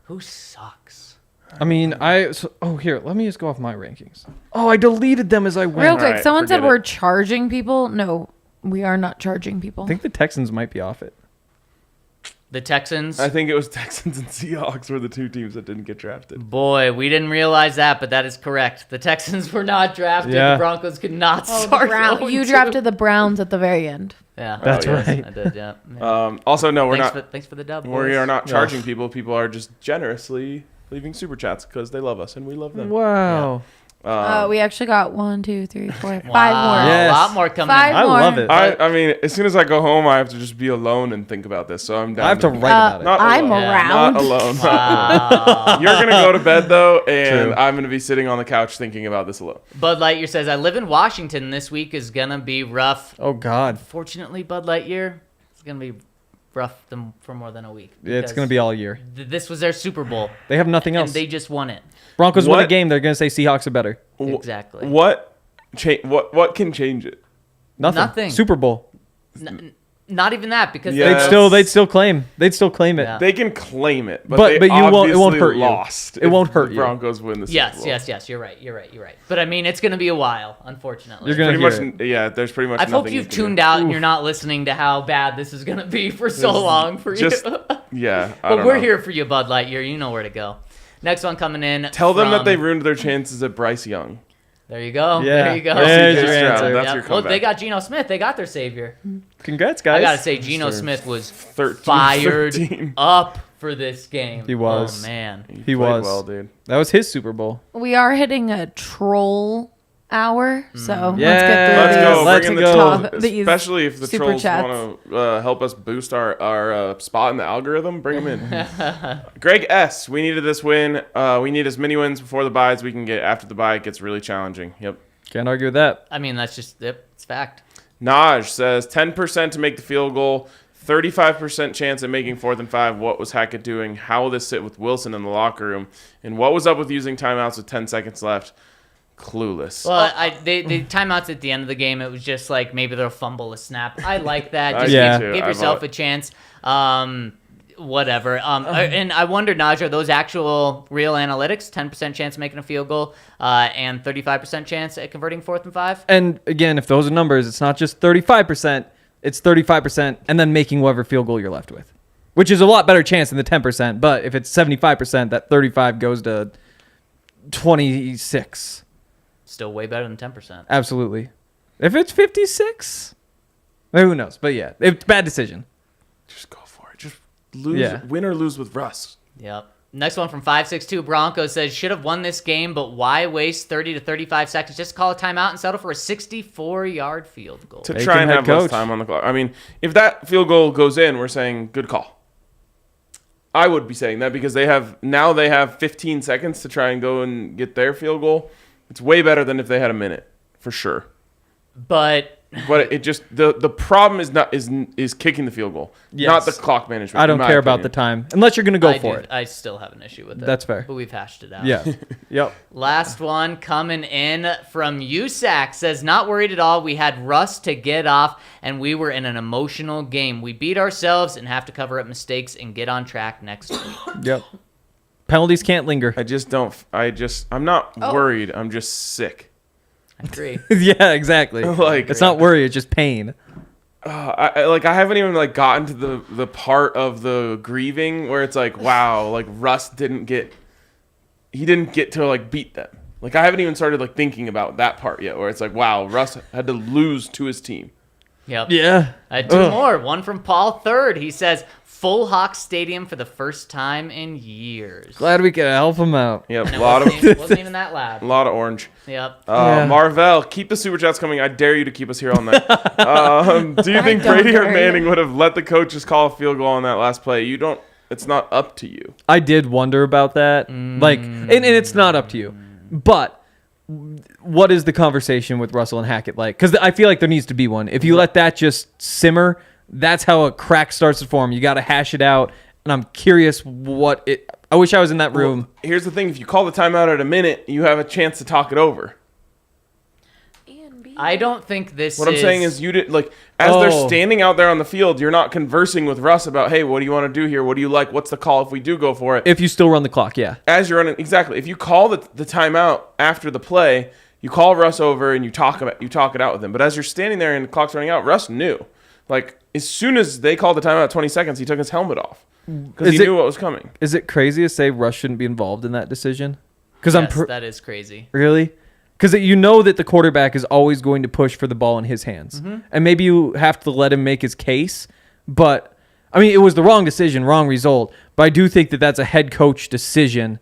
Who sucks? I mean, here, let me just go off my rankings. Oh, I deleted them as I went. Real quick, Alright, someone said forget it. we're charging people. No, we are not charging people. I think the Texans might be off it. The Texans. I think it was Texans and Seahawks were the two teams that didn't get drafted. Boy, we didn't realize that, but that is correct. The Texans were not drafted. Yeah. The Broncos could not Oh, the start. Brown, you 0-2. drafted the Browns at the very end. Yeah, That's yes, right. I did. Yeah. Also, no, we're not. Thanks for the dub. We boys. are not charging people. People are just generously leaving super chats because they love us and we love them. Wow. We actually got 1, 2, 3, 4, 5 Wow, more. Yes. A lot more coming Five in. I more. love it. I mean, as soon as I go home, I have to just be alone and think about this. So I'm down. I have to write about it. Not I'm alone. around. Not alone. Wow. You're gonna go to bed though, and True. I'm gonna be sitting on the couch thinking about this alone. Bud Lightyear says, I live in Washington. This week is going to be rough. Oh, God. Fortunately, Bud Lightyear, it's going to be rough for more than a week. It's going to be all year. This was their Super Bowl, They have nothing and else. they just won it. Broncos win a What? game. They're going to say Seahawks are better. Exactly. What can change it? Nothing. Nothing. Super Bowl. Not even that, because Yeah. they'd still claim it. Yeah. They can claim it, but But they you won't. It won't obviously hurt you. lost. It won't hurt the you. Broncos win the Super Bowl. Yes. You're right. But I mean, it's going to be a while, unfortunately. You're gonna Pretty hear much, it. yeah. There's pretty much. I hope nothing you've you can do. tuned out and you're not listening to how bad this is going to be for so long for Just you. yeah. I But don't we're know. here for you, Bud Lightyear. You know where to go. Next one coming in. Tell them that from- they ruined their chances at Bryce Young. There you go. Yeah. There you go. There's CJ your Stroud. answer. That's Yep. your Well, comeback. they got Geno Smith. They got their savior. Congrats, guys. I gotta say, Geno Smith was 13, fired 13. up for this game. He was. Oh man. He Played was. well, dude. That was his Super Bowl. We are hitting a troll hour, so Yeah, let's get Let's through go. these. Let's Bring in go. the trolls, These especially if the super trolls chats. want to help us boost our spot in the algorithm. Bring them in. Greg S. We needed this win. We need as many wins before the bye as we can get. After the bye, it gets really challenging. Yep. Can't argue with that. I mean, that's just it's fact. Naj says 10% to make the field goal, 35% chance at making 4th and 5. What was Hackett doing? How will this sit with Wilson in the locker room? And what was up with using timeouts with 10 seconds left? Clueless. Well, the timeouts at the end of the game, it was just like maybe they'll fumble a snap. I like that. I Just do Yeah. too. give I yourself love a it. chance. Whatever. And I wonder, Naj, are those actual real analytics? 10% chance of making a field goal and 35% chance at converting 4th and 5? And again, if those are numbers, it's not just 35%. It's 35% and then making whatever field goal you're left with, which is a lot better chance than the 10%. But if it's 75%, that 35 goes to 26. Still way better than 10%. Absolutely. If it's 56, who knows? But yeah, it's bad decision. Just go for it. Just lose, Yeah. win or lose with Russ. Yep. Next one from 562 Broncos says, should have won this game, but why waste 30 to 35 seconds just to call a timeout and settle for a 64-yard field goal? To Make try him and head have less coach. time on the clock. I mean, if that field goal goes in, we're saying good call. I would be saying that because they have 15 seconds to try and go and get their field goal. It's way better than if they had a minute, for sure. But But it just the problem is kicking the field goal, not the clock management. I don't in my care about the opinion. time unless you're going to go I for do- it. I still have an issue with it. That's fair. But we've hashed it out. Yeah. Yep. Last one coming in from USAC says, not worried at all. We had Russ to get off, and we were in an emotional game. We beat ourselves and have to cover up mistakes and get on track next week. Yep. Penalties can't linger. I'm not worried. I'm just sick. I agree. Yeah, exactly. Like- it's not worry, it's just pain. I haven't even gotten to the part of the grieving where it's like, wow, Russ didn't get to beat them. I haven't even started thinking about that part yet, where it's like, wow, Russ had to lose to his team. Yep. Yeah. I had two more. One from Paul Third. He says, full Hawks Stadium for the first time in years. Glad we could help him out. Yep, And a it lot wasn't even that loud. of orange. Yep. Yeah. Marvell, keep the super chats coming. I dare you to keep us here all night. Do you think don't Brady or dare Manning you. would have let the coaches call a field goal on that last play? You don't. It's not up to you. I did wonder about that. And it's not up to you. But what is the conversation with Russell and Hackett like? Because I feel like there needs to be one. If you let that just simmer, that's how a crack starts to form. You got to hash it out. And I'm curious I wish I was in that room. Well, here's the thing: if you call the timeout at a minute, you have a chance to talk it over. I don't think this What I'm saying is, you did as they're Oh. standing out there on the field, you're not conversing with Russ about, hey, what do you want to do here? What do you like? What's the call if we do go for it? If you still run the clock, yeah. As you're running, exactly. If you call the timeout after the play, you call Russ over and you talk it out with him. But as you're standing there and the clock's running out, Russ knew. As soon as they called the timeout at 20 seconds, he took his helmet off because he knew what was coming. Is it crazy to say Russ shouldn't be involved in that decision? Because yes, that is crazy. Really? Because you know that the quarterback is always going to push for the ball in his hands. And maybe you have to let him make his case. But, I mean, it was the wrong decision, wrong result. But I do think that that's a head coach decision.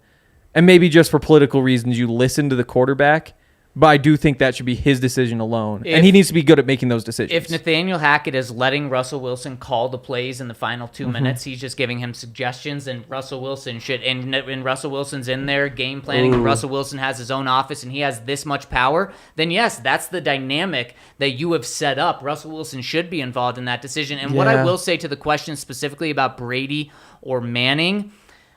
And maybe just for political reasons, you listen to the quarterback. But I do think that should be his decision alone. And he needs to be good at making those decisions. If Nathaniel Hackett is letting Russell Wilson call the plays in the final 2 minutes, he's just giving him suggestions, and Russell Wilson should. And Russell Wilson's in there game planning, and Russell Wilson has his own office, and he has this much power. Then yes, that's the dynamic that you have set up. Russell Wilson should be involved in that decision. And what I Yeah. will say to the question specifically about Brady or Manning,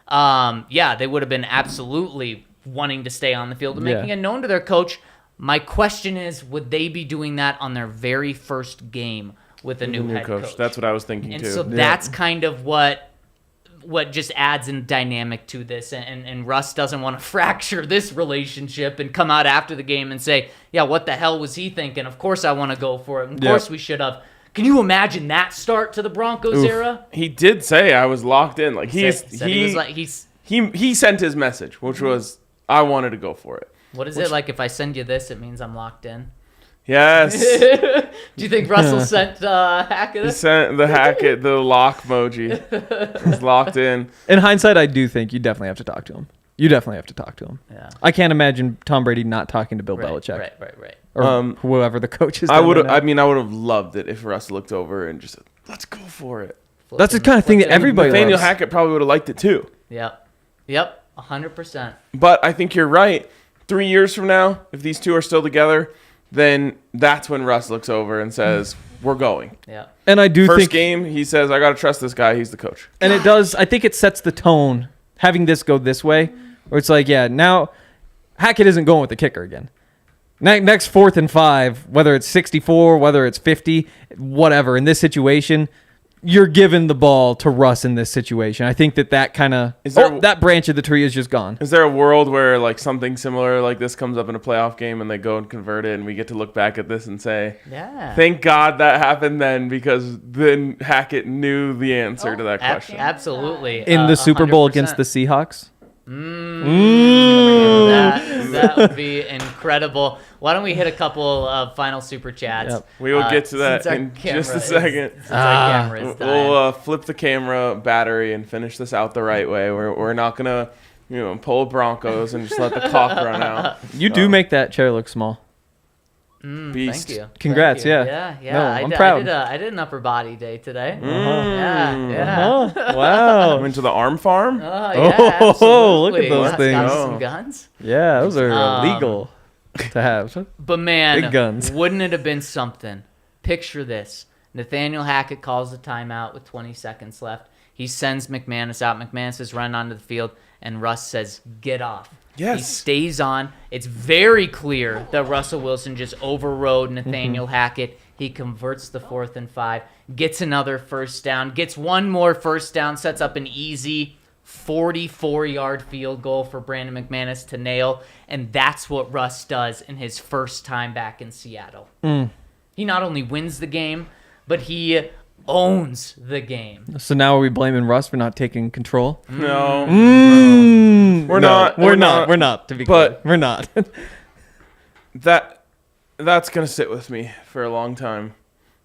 they would have been absolutely wanting to stay on the field and making it known to their coach. My question is, would they be doing that on their very first game with a new head coach. That's what I was thinking and too. so that's kind of what just adds in dynamic to this. And Russ doesn't want to fracture this relationship and come out after the game and say, yeah, what the hell was he thinking? Of course I want to go for it. Of course we should have. Can you imagine that start to the Broncos era? He did say I was locked in. Like he sent his message, which was I wanted to go for it. What is it like if I send you this, it means I'm locked in? Yes. Do you think Russell sent Hackett? He sent the Hackett, the lock emoji. He's locked in. In hindsight, I do think you definitely have to talk to him. Yeah. I can't imagine Tom Brady not talking to Bill Belichick. Right. Or whoever the coach is. I would have loved it if Russ looked over and just said, let's go for it. That's the kind of thing that everybody Nathaniel loves. Hackett probably would have liked it too. Yep, 100%. But I think you're right. 3 years from now, if these two are still together, then that's when Russ looks over and says, we're going. Yeah. And I do think think game, he says, I got to trust this guy. He's the coach. And it does. I think it sets the tone having this go this way, where it's like, yeah, now Hackett isn't going with the kicker again. Next 4th and 5, whether it's 64, whether it's 50, whatever, in this situation, you're giving the ball to Russ in this situation. I think that kind of that branch of the tree is just gone. Is there a world where like something similar like this comes up in a playoff game and they go and convert it and we get to look back at this and say, yeah, thank God that happened then, because then Hackett knew the answer to that question. Absolutely. In the Super Bowl 100%. against the Seahawks? That would be incredible. Why don't we hit a couple of final super chats? Yep. We will get to that in just a second. We'll flip the camera battery and finish this out the right way. We're not going to pull Broncos and just let the clock run out. You do make that chair look small. Beast. Thank you. Congrats, Thank you. yeah. Yeah. No, I'm proud. I did an upper body day today. Yeah. Wow. Went to the arm farm? Oh, look at those things. Got some guns. Yeah, those are illegal to have. But man, Big guns. Wouldn't it have been something? Picture this. Nathaniel Hackett calls the timeout with 20 seconds left. He sends McManus out. McManus is running onto the field, and Russ says, get off. Yes. He stays on. It's very clear that Russell Wilson just overrode Nathaniel Hackett. He converts the 4th and 5, gets another first down, gets one more first down, sets up an easy 44-yard field goal for Brandon McManus to nail, and that's what Russ does in his first time back in Seattle. He not only wins the game, but he owns the game. So now are we blaming Russ for not taking control? No. We're not. To be clear, we're not. That's gonna sit with me for a long time,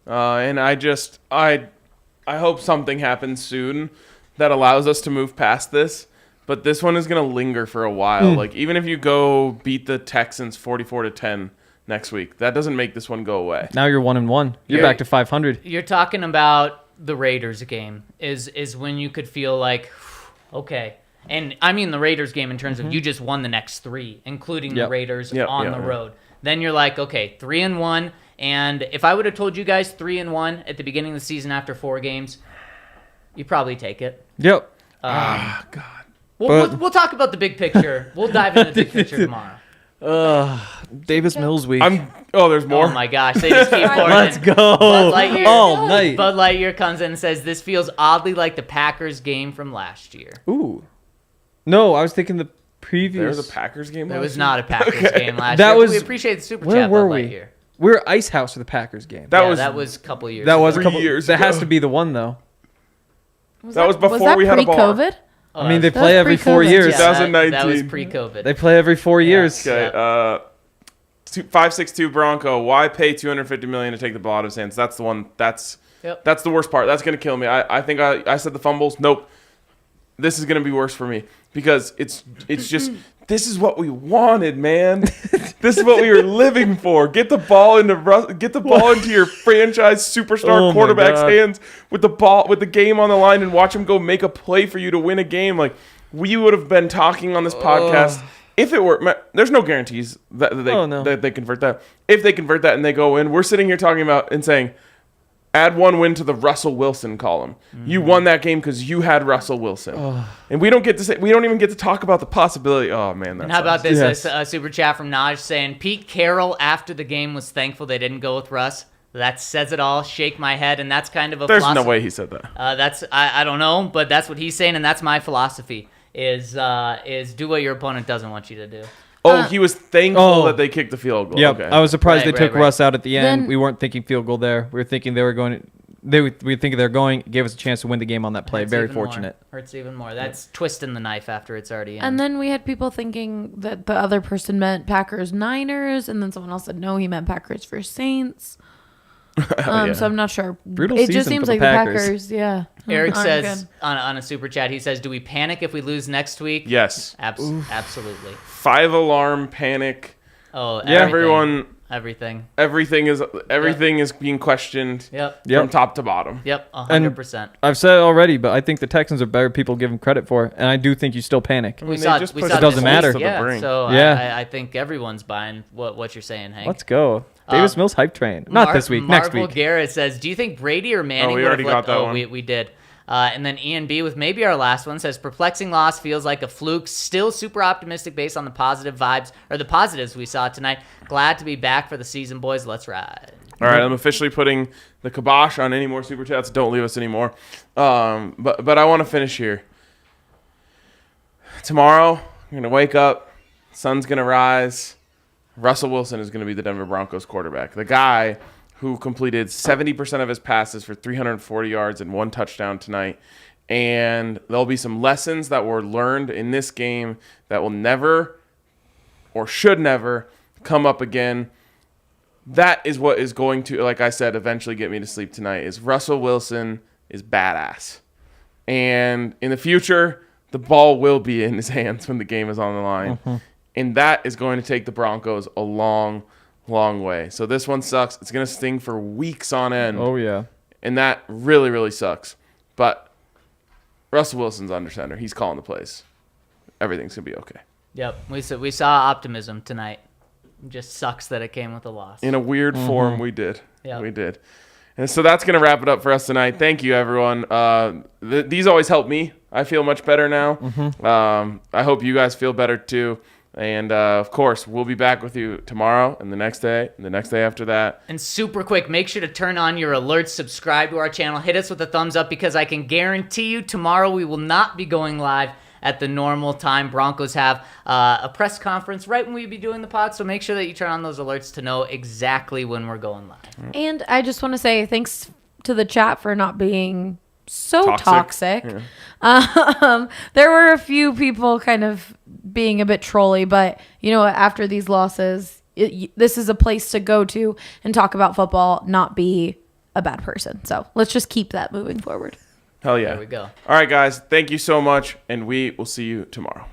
and I hope something happens soon that allows us to move past this. But this one is gonna linger for a while. Like even if you go beat the Texans 44-10 next week, that doesn't make this one go away. Now you're 1-1. You're back to 500. You're talking about the Raiders game is when you could feel like, okay. And I mean the Raiders game in terms of you just won the next 3, including the Raiders on the road. Then you're like, okay, 3-1. And if I would have told you guys 3-1 at the beginning of the season after 4 games, you'd probably take it. Yep. God. We'll talk about the big picture. We'll dive into the big picture tomorrow. Davis Mills week. There's more. Oh my gosh, they just keep pouring. Let's go. All night. Bud Lightyear comes in and says, this feels oddly like the Packers game from last year. Ooh. No, I was thinking the previous. There was a Packers game. There was not a Packers game last That year. was- We appreciate the super Where chat, were Bud we? Lightyear. We were Ice House for the Packers game. That That was a couple years That ago. was a 3 couple years That has ago. to be the one though. That was before we had a bar. Pre-COVID? I mean, they That play was every 4 pre-COVID. years. Yeah, that 2019. was pre-COVID. They play every 4 years. Okay. 562 Bronco. Why pay $250 million to take the ball out of his hands? That's the one. That's the worst part. That's gonna kill me. I think I said the fumbles. Nope. This is gonna be worse for me because it's just this is what we wanted, man. This is what we were living for. Get the ball into your franchise superstar quarterback's hands with the game on the line and watch him go make a play for you to win a game. Like we would have been talking on this podcast. If it were, there's no guarantees that they convert that. If they convert that and they go in, we're sitting here talking about and saying, add one win to the Russell Wilson column. You won that game because you had Russell Wilson, and we don't even get to talk about the possibility. Oh man, And how about this? A super chat from Naj saying Pete Carroll after the game was thankful they didn't go with Russ. That says it all. Shake my head, and that's kind of a There's philosophy. no way he said that. I don't know, but that's what he's saying, and that's my philosophy. Is do what your opponent doesn't want you to do. Oh, he was thankful that they kicked the field goal. Yeah, Okay. I was surprised they took Right. Russ out at the end. Then- We weren't thinking field goal there. We were thinking they were going. We were thinking they're going. It gave us a chance to win the game on that play. Hurts Very even more. fortunate. Hurts even more. That's twisting the knife after it's already in. And then we had people thinking that the other person meant Packers Niners, and then someone else said no, he meant Packers for Saints. So I'm not sure. Brutal It season just seems for the like the Packers. Packers. Yeah. Eric aren't says good. on a super chat, he says, "Do we panic if we lose next week?" Yes. Absolutely. 5-alarm panic. Oh, Yeah. Everyone, everything. everything is being questioned Yep. from top to bottom. Yep. 100%. I've said it already, but I think the Texans are better people give them credit for, and I do think you still panic. I mean, We saw just we pushed saw It doesn't this matter. week, to the Yeah. brink. So Yeah. I think everyone's buying what you're saying, Hank. Let's go. Davis Mills hype train. Not this week. Next Marvel week. Garrett says, "Do you think Brady or Manning?" we would have already got flipped? that one. We did. And then Ian B with maybe our last one says, "Perplexing loss feels like a fluke. Still super optimistic based on the positive vibes or the positives we saw tonight. Glad to be back for the season, boys. Let's ride." All right, I'm officially putting the kibosh on any more super chats. Don't leave us anymore. But I want to finish here. Tomorrow, I'm gonna wake up. Sun's gonna rise. Russell Wilson is gonna be the Denver Broncos quarterback. The guy who completed 70% of his passes for 340 yards and 1 touchdown tonight. And there'll be some lessons that were learned in this game that will never or should never come up again. That is what is going to, like I said, eventually get me to sleep tonight, is Russell Wilson is badass. And in the future, the ball will be in his hands when the game is on the line. Mm-hmm. And that is going to take the Broncos a long, long way. So this one sucks. It's going to sting for weeks on end. Oh, yeah. And that really, really sucks. But Russell Wilson's under center. He's calling the plays. Everything's going to be okay. Yep. We saw optimism tonight. It just sucks that it came with a loss. In a weird form, we did. Yep. We did. And so that's going to wrap it up for us tonight. Thank you, everyone. These always help me. I feel much better now. I hope you guys feel better, too. And, of course, we'll be back with you tomorrow and the next day and the next day after that. And super quick, make sure to turn on your alerts, subscribe to our channel, hit us with a thumbs up, because I can guarantee you tomorrow we will not be going live at the normal time. Broncos have a press conference right when we be doing the pod, so make sure that you turn on those alerts to know exactly when we're going live. And I just want to say thanks to the chat for not being so toxic. There were a few people kind of being a bit trolly, but you know what? After these losses, this is a place to go to and talk about football, not be a bad person. So let's just keep that moving forward. Hell yeah. There we go. All right, guys. Thank you so much, and we will see you tomorrow.